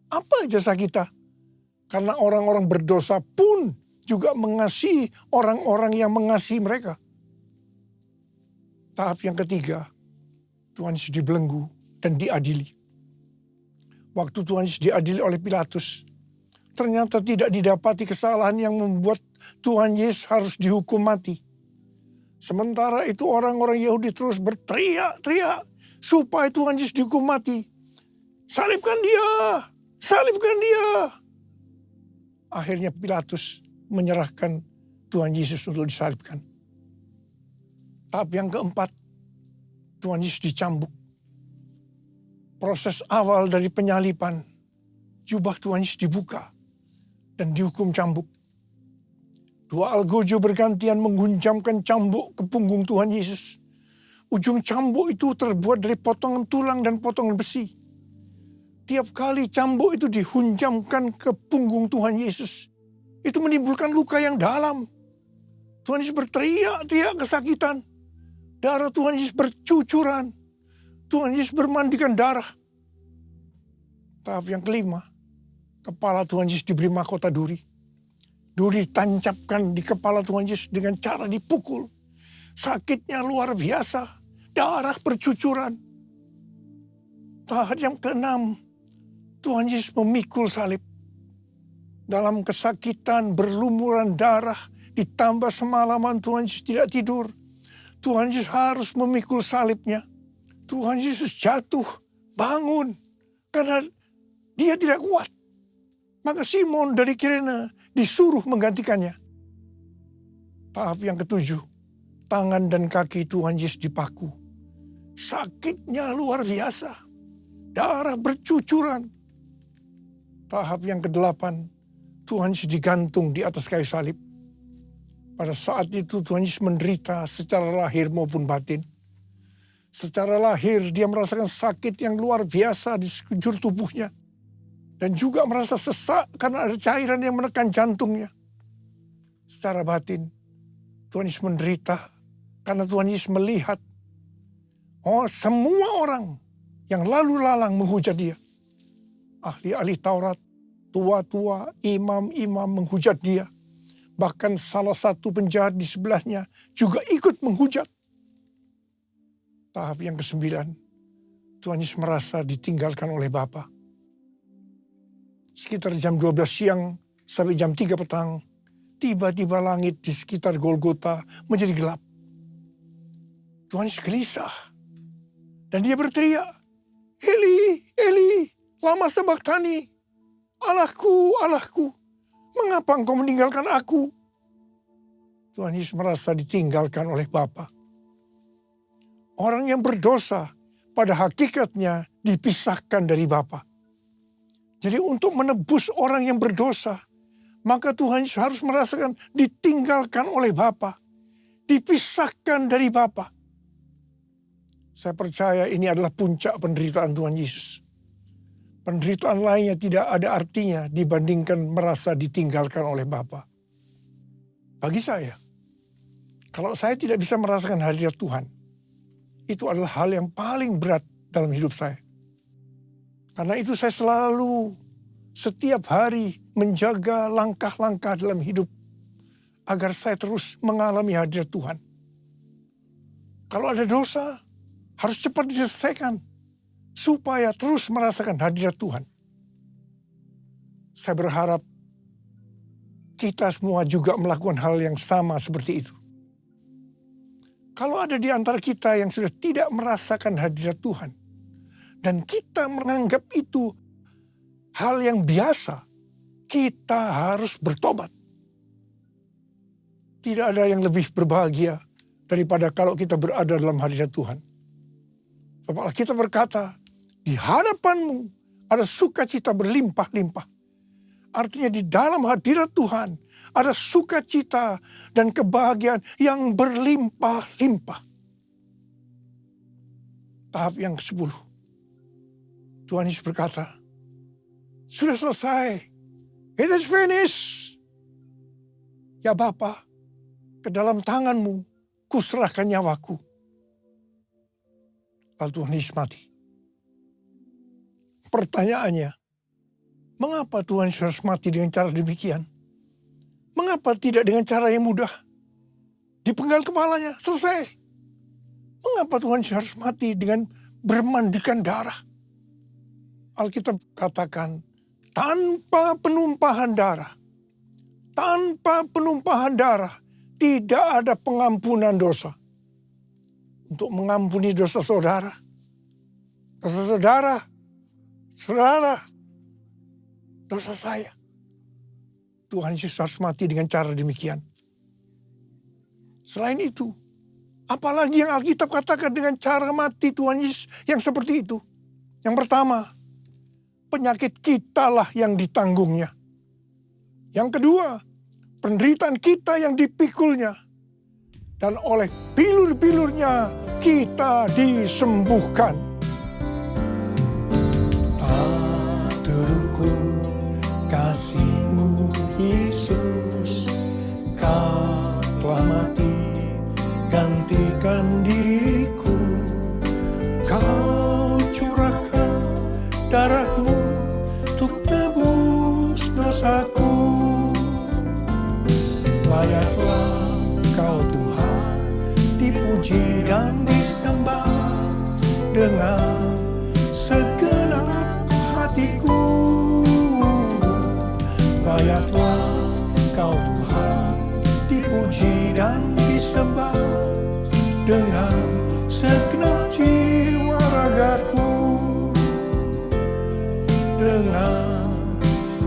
Apa jasa kita? Karena orang-orang berdosa pun juga mengasihi orang-orang yang mengasihi mereka. Tahap yang ketiga, Tuhan Yesus dibelenggu dan diadili. Waktu Tuhan Yesus diadili oleh Pilatus, ternyata tidak didapati kesalahan yang membuat Tuhan Yesus harus dihukum mati. Sementara itu orang-orang Yahudi terus berteriak-teriak supaya Tuhan Yesus dihukum mati. Salibkan dia! Salibkan dia! Akhirnya Pilatus menyerahkan Tuhan Yesus untuk disalibkan. Tahap yang keempat, Tuhan Yesus dicambuk. Proses awal dari penyaliban, jubah Tuhan Yesus dibuka dan dihukum cambuk. Dua algojo bergantian menghunjamkan cambuk ke punggung Tuhan Yesus. Ujung cambuk itu terbuat dari potongan tulang dan potongan besi. Tiap kali cambuk itu dihunjamkan ke punggung Tuhan Yesus, itu menimbulkan luka yang dalam. Tuhan Yesus berteriak-teriak kesakitan. Darah Tuhan Yesus bercucuran. Tuhan Yesus bermandikan darah. Tahap yang kelima, kepala Tuhan Yesus diberi mahkota duri. Duri ditancapkan di kepala Tuhan Yesus dengan cara dipukul. Sakitnya luar biasa. Darah bercucuran. Tahap yang keenam, Tuhan Yesus memikul salib. Dalam kesakitan, berlumuran darah, ditambah semalaman Tuhan Yesus tidak tidur. Tuhan Yesus harus memikul salibnya. Tuhan Yesus jatuh, bangun, karena dia tidak kuat. Maka Simon dari Kirene disuruh menggantikannya. Tahap yang ketujuh, tangan dan kaki Tuhan Yesus dipaku. Sakitnya luar biasa. Darah bercucuran. Tahap yang kedelapan, Tuhan Yesus digantung di atas kayu salib. Pada saat itu Tuhan Yesus menderita secara lahir maupun batin. Secara lahir dia merasakan sakit yang luar biasa di sekujur tubuhnya. Dan juga merasa sesak karena ada cairan yang menekan jantungnya. Secara batin, Tuhan Yesus menderita karena Tuhan Yesus melihat semua orang yang lalu lalang menghujat dia. Ahli-ahli Taurat, tua-tua, imam-imam menghujat dia. Bahkan salah satu penjahat di sebelahnya juga ikut menghujat. Tahap yang kesembilan, Tuhan Yesus merasa ditinggalkan oleh Bapa. Sekitar jam 12 siang sampai jam 3 petang, tiba-tiba langit di sekitar Golgota menjadi gelap. Tuhan Yesus gelisah. Dan dia berteriak, Eli, Eli, lama sabachthani. Allahku, Allahku, mengapa engkau meninggalkan aku? Tuhan Yesus merasa ditinggalkan oleh Bapa. Orang yang berdosa pada hakikatnya dipisahkan dari Bapa. Jadi untuk menebus orang yang berdosa, maka Tuhan Yesus harus merasakan ditinggalkan oleh Bapa. Dipisahkan dari Bapa. Saya percaya ini adalah puncak penderitaan Tuhan Yesus. Penderitaan lainnya tidak ada artinya dibandingkan merasa ditinggalkan oleh Bapa. Bagi saya, kalau saya tidak bisa merasakan hadirat Tuhan, itu adalah hal yang paling berat dalam hidup saya. Karena itu saya selalu setiap hari menjaga langkah-langkah dalam hidup agar saya terus mengalami hadirat Tuhan. Kalau ada dosa, harus cepat diselesaikan supaya terus merasakan hadirat Tuhan. Saya berharap kita semua juga melakukan hal yang sama seperti itu. Kalau ada di antara kita yang sudah tidak merasakan hadirat Tuhan, dan kita menganggap itu hal yang biasa, kita harus bertobat. Tidak ada yang lebih berbahagia daripada kalau kita berada dalam hadirat Tuhan. Sebab kita berkata, di hadapanmu ada sukacita berlimpah-limpah. Artinya di dalam hadirat Tuhan ada sukacita dan kebahagiaan yang berlimpah-limpah. Tahap yang ke-10. Tuhan Yesus berkata, sudah selesai. It is finished. Ya Bapa, ke dalam tanganmu kuserahkan nyawaku. Lalu Tuhan Yesus mati. Pertanyaannya, Mengapa Tuhan Yesus harus mati dengan cara demikian? Mengapa tidak dengan cara yang mudah? Dipenggal kepalanya, selesai. Mengapa Tuhan Yesus harus mati dengan bermandikan darah? Alkitab katakan, tanpa penumpahan darah tidak ada pengampunan dosa. Untuk mengampuni dosa saudara, dosa saya, Tuhan Yesus harus mati dengan cara demikian. Selain itu, apalagi yang Alkitab katakan dengan cara mati Tuhan Yesus yang seperti itu? Yang pertama, penyakit kitalah yang ditanggungnya. Yang kedua, penderitaan kita yang dipikulnya. Dan oleh bilur-bilurnya kita disembuhkan. Tak terukur kasih-Mu Yesus, Kau telah mati gantikan diriku. Kau curahkan darah-Mu untuk tebus dosaku. Layaklah Kau Tuhan dipuji dan disembah dengan segenap hatiku. Layaklah Kau Tuhan dipuji dan disembah dengan segenap jiwa ragaku. Dengan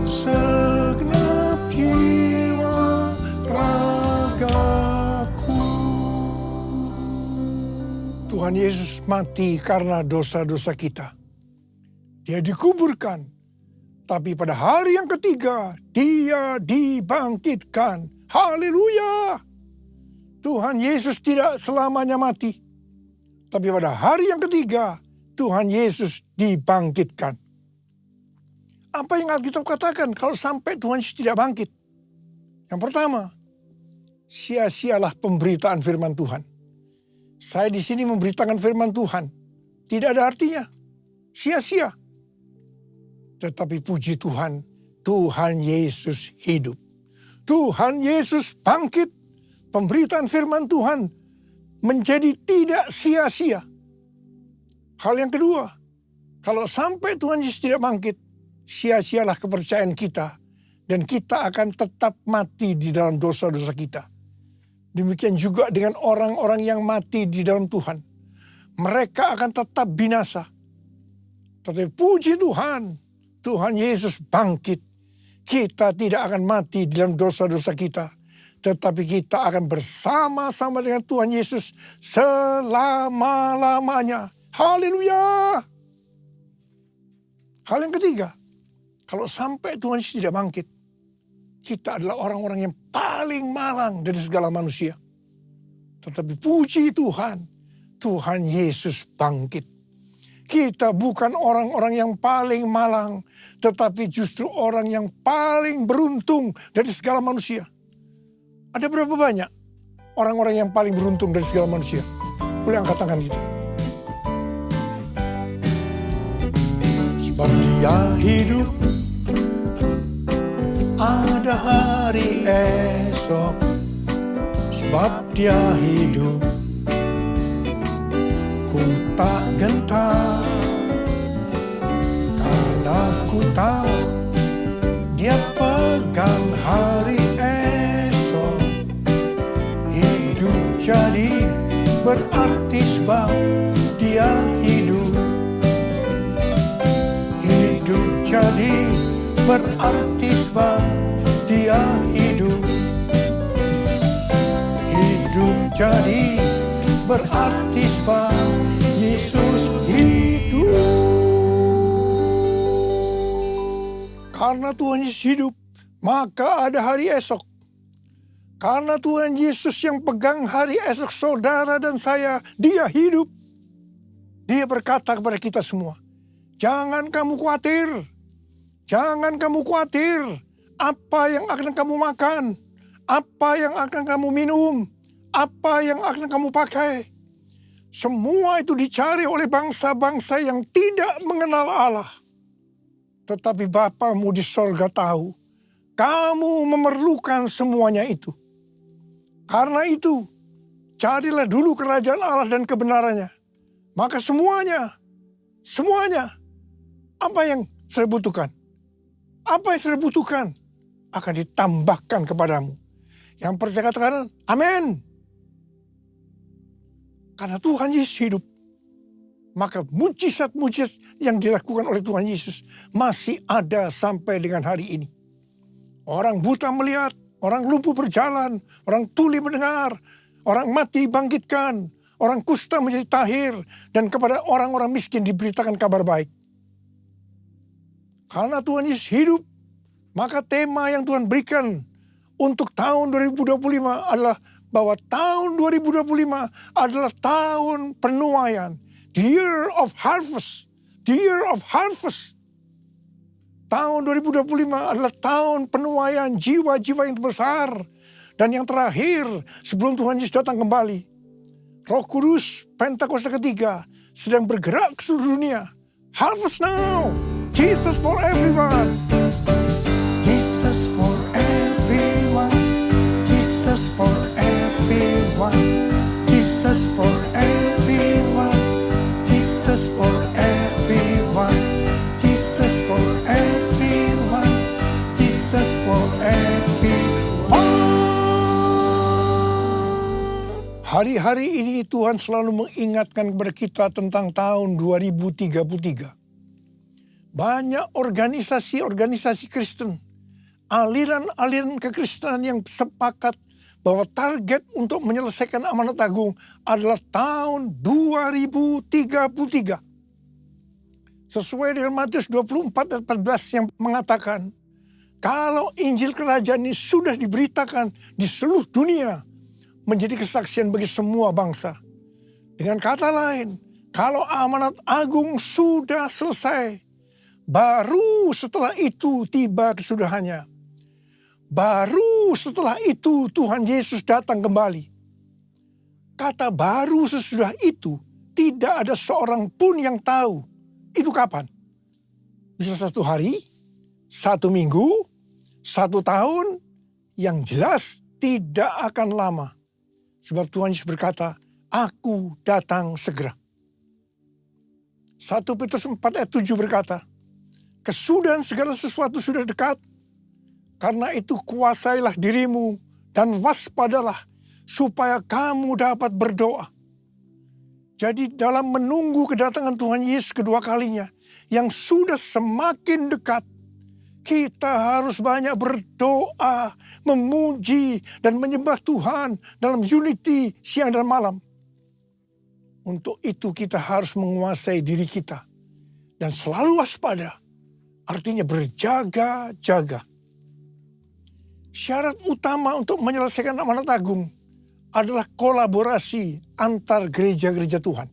segenap jiwa ragaku. Tuhan Yesus mati karena dosa-dosa kita. Dia dikuburkan, tapi pada hari yang ketiga Dia dibangkitkan. Haleluya! Tuhan Yesus tidak selamanya mati, tapi pada hari yang ketiga Tuhan Yesus dibangkitkan. Apa yang Alkitab katakan kalau sampai Tuhan Yesus tidak bangkit? Yang pertama, sia-sialah pemberitaan firman Tuhan. Saya di sini memberitakan firman Tuhan, tidak ada artinya, sia-sia. Tetapi puji Tuhan, Tuhan Yesus hidup. Tuhan Yesus bangkit, pemberitaan firman Tuhan menjadi tidak sia-sia. Hal yang kedua, kalau sampai Tuhan Yesus tidak bangkit, sia-sialah kepercayaan kita. Dan kita akan tetap mati di dalam dosa-dosa kita. Demikian juga dengan orang-orang yang mati di dalam Tuhan. Mereka akan tetap binasa. Tetapi puji Tuhan, Tuhan Yesus bangkit. Kita tidak akan mati di dalam dosa-dosa kita. Tetapi kita akan bersama-sama dengan Tuhan Yesus selama-lamanya. Haleluya! Hal yang ketiga, kalau sampai Tuhan Yesus tidak bangkit, kita adalah orang-orang yang paling malang dari segala manusia. Tetapi puji Tuhan, Tuhan Yesus bangkit. Kita bukan orang-orang yang paling malang, tetapi justru orang yang paling beruntung dari segala manusia. Ada berapa banyak orang-orang yang paling beruntung dari segala manusia? Boleh angkat tangan kita. Sebab Dia hidup, ada hari esok. Sebab Dia hidup, ku tak gentar. Karena ku tahu Dia pegang hari esok. Hidup jadi berarti sebab Dia hidup. Hidup jadi berarti sebab Dia hidup. Hidup jadi berarti sebab Yesus hidup. Karena Tuhan Yesus hidup, maka ada hari esok. Karena Tuhan Yesus yang pegang hari esok saudara dan saya, Dia hidup. Dia berkata kepada kita semua, jangan kamu khawatir. Jangan kamu khawatir apa yang akan kamu makan, apa yang akan kamu minum, apa yang akan kamu pakai. Semua itu dicari oleh bangsa-bangsa yang tidak mengenal Allah. Tetapi Bapamu di sorga tahu, kamu memerlukan semuanya itu. Karena itu, carilah dulu kerajaan Allah dan kebenarannya. Maka semuanya, apa yang saya butuhkan, akan ditambahkan kepadamu. Yang percaya katakan, amin. Karena Tuhan Yesus hidup, maka mujizat-mujizat yang dilakukan oleh Tuhan Yesus masih ada sampai dengan hari ini. Orang buta melihat, orang lumpuh berjalan, orang tuli mendengar, orang mati dibangkitkan, orang kusta menjadi tahir, dan kepada orang-orang miskin diberitakan kabar baik. Karena Tuhan Yesus hidup, maka tema yang Tuhan berikan untuk tahun 2025 adalah bahwa tahun 2025 adalah tahun penuaian. The year of harvest. The year of harvest. Tahun 2025 adalah tahun penuaian jiwa-jiwa yang besar. Dan yang terakhir sebelum Tuhan Yesus datang kembali. Roh Kudus Pentakosta ketiga sedang bergerak ke seluruh dunia. Harvest now. Jesus for everyone. Jesus for everyone. Jesus for everyone. Jesus for everyone. Jesus for everyone. Jesus for everyone. Jesus for everyone. Hari-hari ini Tuhan selalu mengingatkan kepada kita tentang tahun 2033. Banyak organisasi-organisasi Kristen, aliran-aliran kekristenan yang sepakat bahwa target untuk menyelesaikan amanat agung adalah tahun 2033. Sesuai dengan Matius 24 ayat 14 yang mengatakan, kalau Injil Kerajaan ini sudah diberitakan di seluruh dunia, menjadi kesaksian bagi semua bangsa. Dengan kata lain, kalau amanat agung sudah selesai, baru setelah itu tiba kesudahannya. Baru setelah itu Tuhan Yesus datang kembali. Kata baru sesudah itu, tidak ada seorang pun yang tahu itu kapan. Bisa 1 hari, 1 minggu, 1 tahun, yang jelas tidak akan lama. Sebab Tuhan Yesus berkata, aku datang segera. 1 Petrus 4 ayat 7 berkata, kesudahan segala sesuatu sudah dekat. Karena itu kuasailah dirimu dan waspadalah supaya kamu dapat berdoa. Jadi dalam menunggu kedatangan Tuhan Yesus kedua kalinya yang sudah semakin dekat, kita harus banyak berdoa, memuji dan menyembah Tuhan dalam unity siang dan malam. Untuk itu kita harus menguasai diri kita dan selalu waspada. Artinya berjaga-jaga. Syarat utama untuk menyelesaikan amanat agung adalah kolaborasi antar gereja-gereja Tuhan.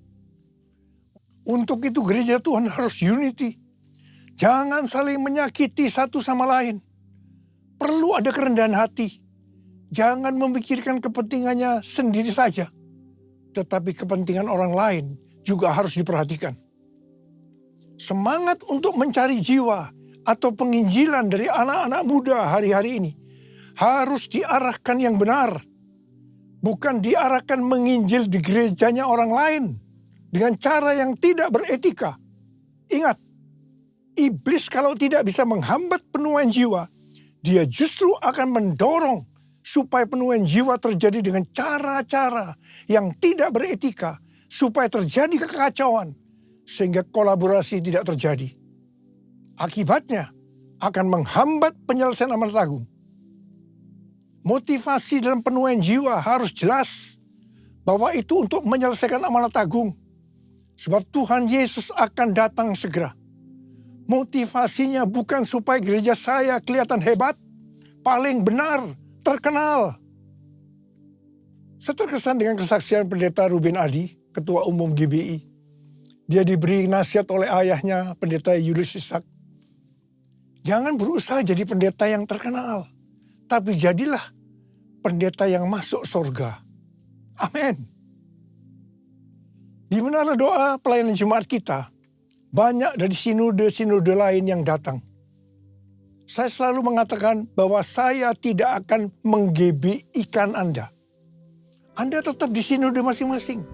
Untuk itu gereja Tuhan harus unity. Jangan saling menyakiti satu sama lain. Perlu ada kerendahan hati. Jangan memikirkan kepentingannya sendiri saja. Tetapi kepentingan orang lain juga harus diperhatikan. Semangat untuk mencari jiwa atau penginjilan dari anak-anak muda hari-hari ini harus diarahkan yang benar. Bukan diarahkan menginjil di gerejanya orang lain dengan cara yang tidak beretika. Ingat, iblis kalau tidak bisa menghambat penuaian jiwa, dia justru akan mendorong supaya penuaian jiwa terjadi dengan cara-cara yang tidak beretika, supaya terjadi kekacauan, sehingga kolaborasi tidak terjadi. Akibatnya akan menghambat penyelesaian amanat agung. Motivasi dalam penuaian jiwa harus jelas bahwa itu untuk menyelesaikan amanat agung. Sebab Tuhan Yesus akan datang segera. Motivasinya bukan supaya gereja saya kelihatan hebat, paling benar, terkenal. Saya terkesan dengan kesaksian Pendeta Ruben Adi, Ketua Umum GBI. Dia diberi nasihat oleh ayahnya, Pendeta Julius Ishak. Jangan berusaha jadi pendeta yang terkenal, tapi jadilah pendeta yang masuk surga. Amin. Di manalah doa pelayanan Jumat kita, banyak dari sinode-sinode lain yang datang. Saya selalu mengatakan bahwa saya tidak akan menggebikan Anda. Anda tetap di sinode masing-masing.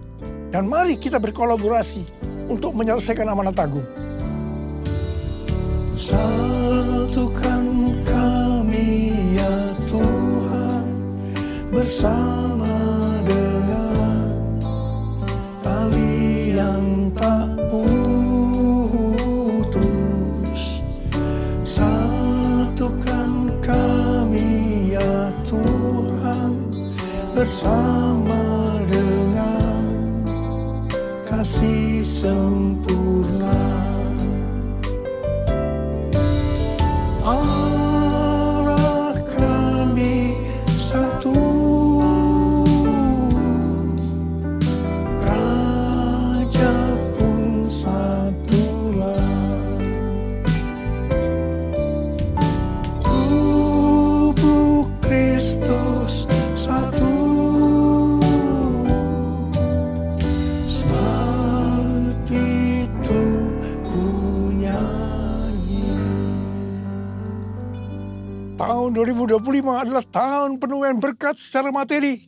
Dan mari kita berkolaborasi untuk menyelesaikan amanat agung. Satukan kami ya Tuhan, bersama dengan tali yang tak putus. Satukan kami ya Tuhan, bersama dengan kasih sempurna. Allah kami satu, Raja pun satulah. Tubuh Kristus satu, sebab itu ku nyanyi. Tahun 2025 adalah tahun penuaian berkat secara materi.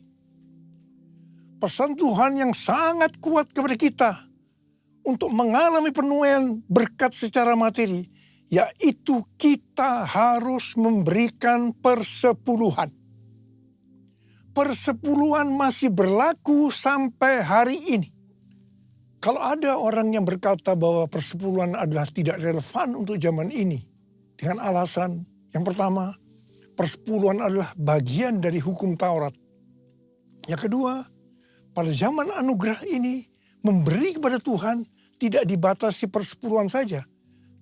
Pesan Tuhan yang sangat kuat kepada kita untuk mengalami penuaian berkat secara materi, yaitu kita harus memberikan persepuluhan. Persepuluhan masih berlaku sampai hari ini. Kalau ada orang yang berkata bahwa persepuluhan adalah tidak relevan untuk zaman ini, dengan alasan yang pertama, persepuluhan adalah bagian dari hukum Taurat. Yang kedua, pada zaman anugerah ini, memberi kepada Tuhan tidak dibatasi persepuluhan saja,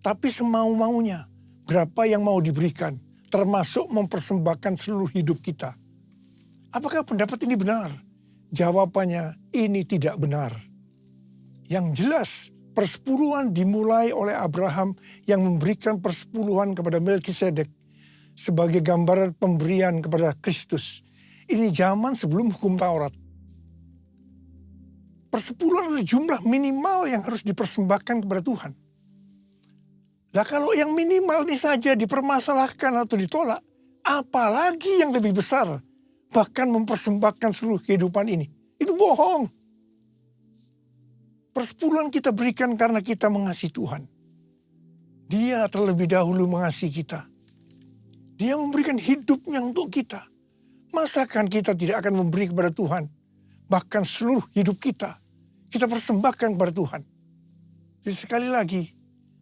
tapi semau-maunya. Berapa yang mau diberikan, termasuk mempersembahkan seluruh hidup kita. Apakah pendapat ini benar? Jawabannya, ini tidak benar. Yang jelas, persepuluhan dimulai oleh Abraham yang memberikan persepuluhan kepada Melkisedek sebagai gambaran pemberian kepada Kristus. Ini zaman sebelum hukum Taurat. Persepuluhan adalah jumlah minimal yang harus dipersembahkan kepada Tuhan. Nah kalau yang minimal ini saja dipermasalahkan atau ditolak, apalagi yang lebih besar, bahkan mempersembahkan seluruh kehidupan ini. Itu bohong. Persepuluhan kita berikan karena kita mengasihi Tuhan. Dia terlebih dahulu mengasihi kita. Dia memberikan hidupnya untuk kita. Masakan kita tidak akan memberi kepada Tuhan? Bahkan seluruh hidup kita persembahkan kepada Tuhan. Jadi sekali lagi,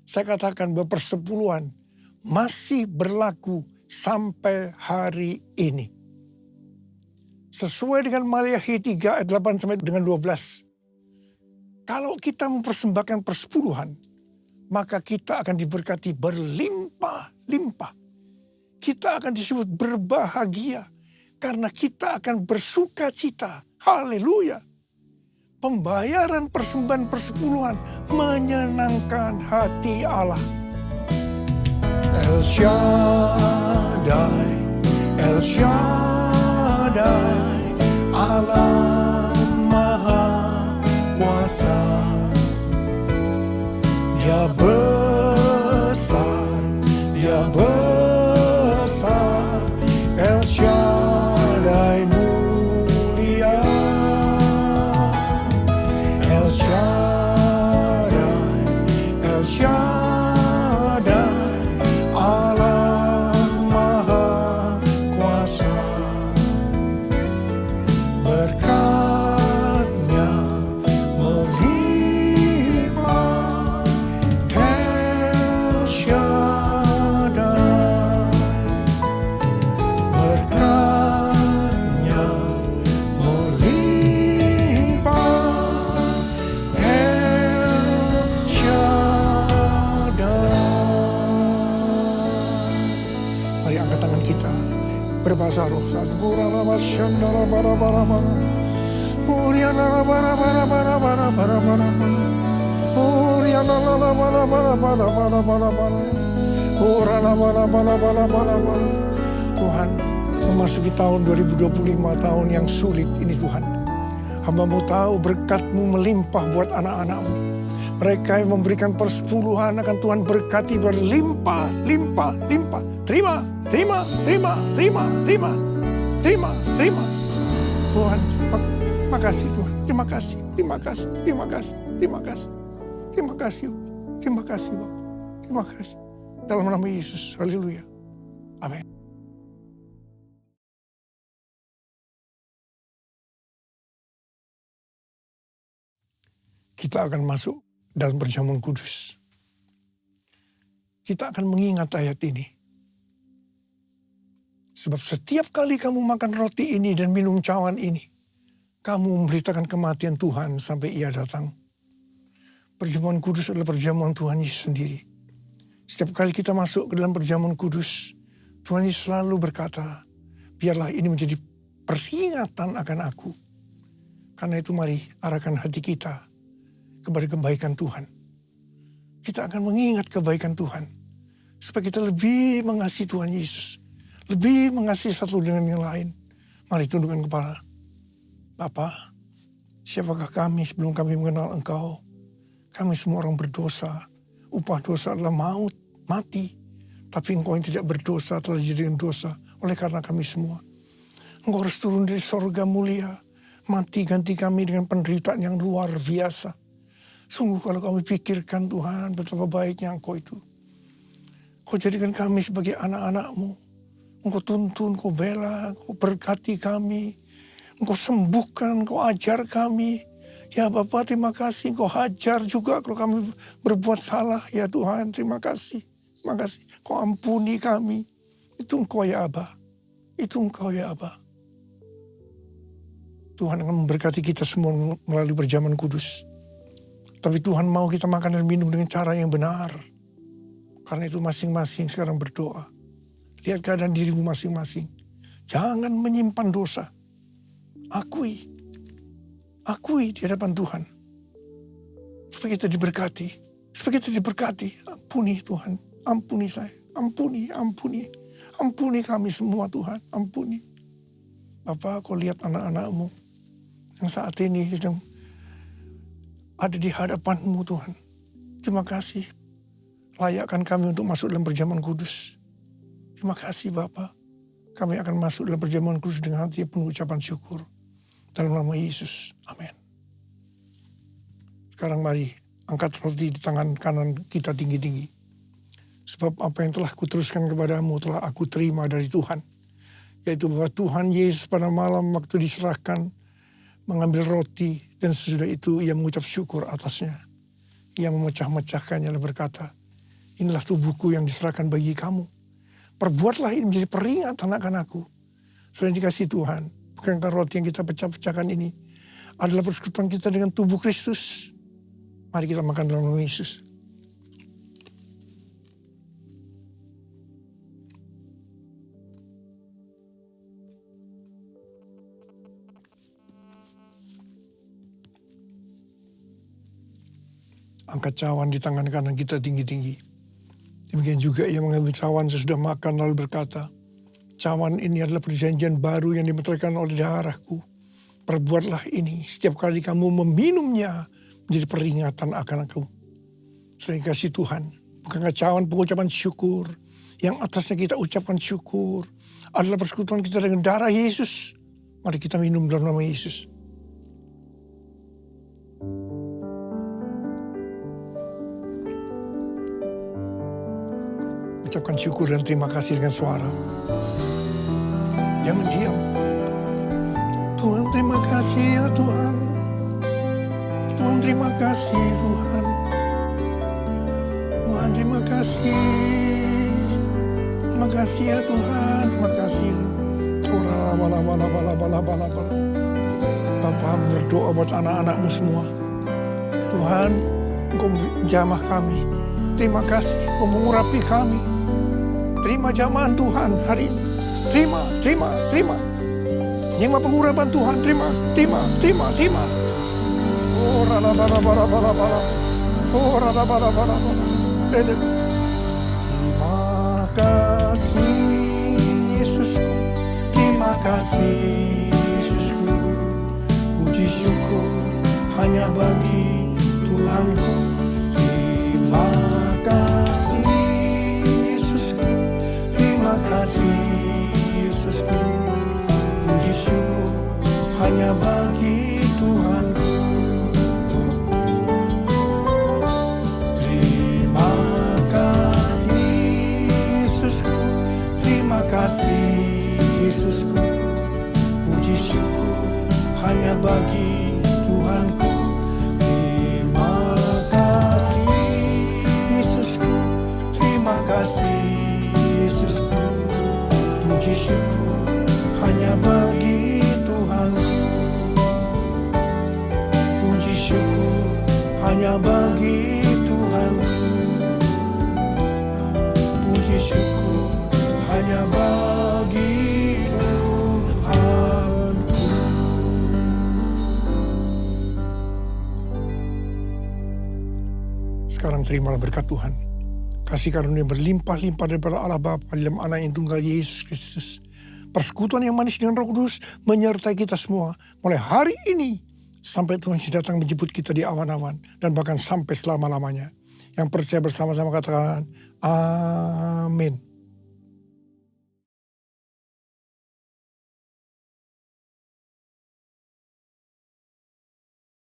saya katakan bahwa persepuluhan masih berlaku sampai hari ini. Sesuai dengan Maliakhi 3 ayat 8 sampai dengan 12. Kalau kita mempersembahkan persepuluhan, maka kita akan diberkati berlimpah-limpah. Kita akan disebut berbahagia karena kita akan bersuka cita. Haleluya. Pembayaran persembahan persepuluhan menyenangkan hati Allah. El Shaddai, El Shaddai, Allah Maha Kuasa. Dia besar, Dia besar, El Shaddai mulia. El Shaddai, El Shaddai, Allah Maha Kuasa. Berkat-Nya melimpah, El Shaddai. Berkat-Nya melimpah, El Shaddai. Mari angkat tangan kita, berbahasa roh. Tuhan, memasuki tahun 2025, tahun yang sulit ini Tuhan. Hamba-Mu tahu berkat-Mu melimpah buat anak-anak-Mu. Mereka yang memberikan persepuluhan akan Tuhan berkati berlimpah, limpah, limpah. Terima, terima, terima, terima, terima, terima, terima. Tuhan, makasih Tuhan. Terima kasih, terima kasih, terima kasih, terima kasih. Terima kasih, terima kasih Bapak. Terima kasih. Dalam nama Yesus, haleluya. Amin. Kita akan masuk dalam perjamuan kudus. Kita akan mengingat ayat ini. Sebab setiap kali kamu makan roti ini dan minum cawan ini, kamu memberitakan kematian Tuhan sampai Ia datang. Perjamuan kudus adalah perjamuan Tuhan Yesus sendiri. Setiap kali kita masuk ke dalam perjamuan kudus, Tuhan Yesus selalu berkata, biarlah ini menjadi peringatan akan aku. Karena itu mari arahkan hati kita kepada kebaikan Tuhan. Kita akan mengingat kebaikan Tuhan. Supaya kita lebih mengasihi Tuhan Yesus. Lebih mengasihi satu dengan yang lain. Mari tundukkan kepala. Bapa, siapakah kami sebelum kami mengenal Engkau? Kami semua orang berdosa. Upah dosa adalah maut, mati. Tapi Engkau yang tidak berdosa telah dijadikan dosa oleh karena kami semua. Engkau harus turun dari sorga mulia. Mati ganti kami dengan penderitaan yang luar biasa. Sungguh kalau kami pikirkan Tuhan betapa baiknya Engkau itu. Kau jadikan kami sebagai anak-anak-Mu. Engkau tuntun, Kau bela, Kau berkati kami. Engkau sembuhkan, Kau ajar kami. Ya Bapa, terima kasih. Engkau hajar juga kalau kami berbuat salah. Ya Tuhan, terima kasih. Terima kasih. Kau ampuni kami. Itu Engkau ya Aba. Itu Engkau ya Aba. Tuhan akan memberkati kita semua melalui perjamuan kudus. Tapi Tuhan mau kita makan dan minum dengan cara yang benar. Karena itu masing-masing sekarang berdoa. Lihat keadaan dirimu masing-masing. Jangan menyimpan dosa. Akui. Akui di hadapan Tuhan. Supaya kita diberkati. Supaya kita diberkati. Ampuni Tuhan. Ampuni saya. Ampuni, ampuni. Ampuni kami semua Tuhan. Ampuni. Bapa, Kau lihat anak-anak-Mu. Yang saat ini sedang ada di hadapan-Mu Tuhan. Terima kasih. Layakkan kami untuk masuk dalam perjamuan kudus. Terima kasih Bapa. Kami akan masuk dalam perjamuan kudus dengan hati penuh ucapan syukur. Dalam nama Yesus. Amin. Sekarang mari angkat roti di tangan kanan kita tinggi-tinggi. Sebab apa yang telah kuteruskan kepadamu telah aku terima dari Tuhan. Yaitu bahwa Tuhan Yesus pada malam waktu diserahkan mengambil roti dan sesudah itu ia mengucap syukur atasnya. Ia memecah-mecahkannya dan berkata, inilah tubuhku yang diserahkan bagi kamu. Perbuatlah ini menjadi peringatan akan aku. Sudah dikasih Tuhan. Bukankah roti yang kita pecah-pecahkan ini adalah persekutuan kita dengan tubuh Kristus. Mari kita makan dalam nama Yesus. Angkat cawan di tangan kanan kita tinggi-tinggi. Demikian juga ia mengambil cawan sesudah makan lalu berkata, cawan ini adalah perjanjian baru yang dimeteraikan oleh darahku. Perbuatlah ini setiap kali kamu meminumnya menjadi peringatan akan aku. Selain kasih Tuhan, bukankah cawan pengucapan syukur yang atasnya kita ucapkan syukur adalah persekutuan kita dengan darah Yesus. Mari kita minum dalam nama Yesus. Ucapkan syukur dan terima kasih dengan suara. Jangan diam. Tuhan terima kasih ya Tuhan. Tuhan terima kasih Tuhan. Tuhan terima kasih. Terima kasih ya Tuhan. Terima kasih. Bapa berdoa buat anak-anakmu semua. Tuhan, Engkau jamah kami. Terima kasih Engkau mengurapi kami. Terima jamahan Tuhan hari ini. Terima. Terima pengurapan Tuhan. Terima. Oh, terima kasih Yesusku. Terima kasih Yesusku. Puji syukur hanya bagi Tuhanku. kasih Yesusku, puji syukur hanya bagi Tuhanku. Terima kasih Yesusku, terima kasih Yesusku, puji syukur hanya bagi Tuhanku. Terima kasih Yesusku, terima kasih Yesusku, puji syukur hanya bagi Tuhanku. Puji syukur hanya bagi Tuhanku. Puji syukur hanya bagi Tuhanku. Sekarang terimalah berkat Tuhan. Kasih karunia berlimpah-limpah daripada Allah Bapa dalam Anak yang tunggal Yesus Kristus. Persekutuan yang manis dengan Roh Kudus menyertai kita semua mulai hari ini sampai Tuhan Yesus datang menjemput kita di awan-awan dan bahkan sampai selama-lamanya. Yang percaya bersama-sama katakan amin.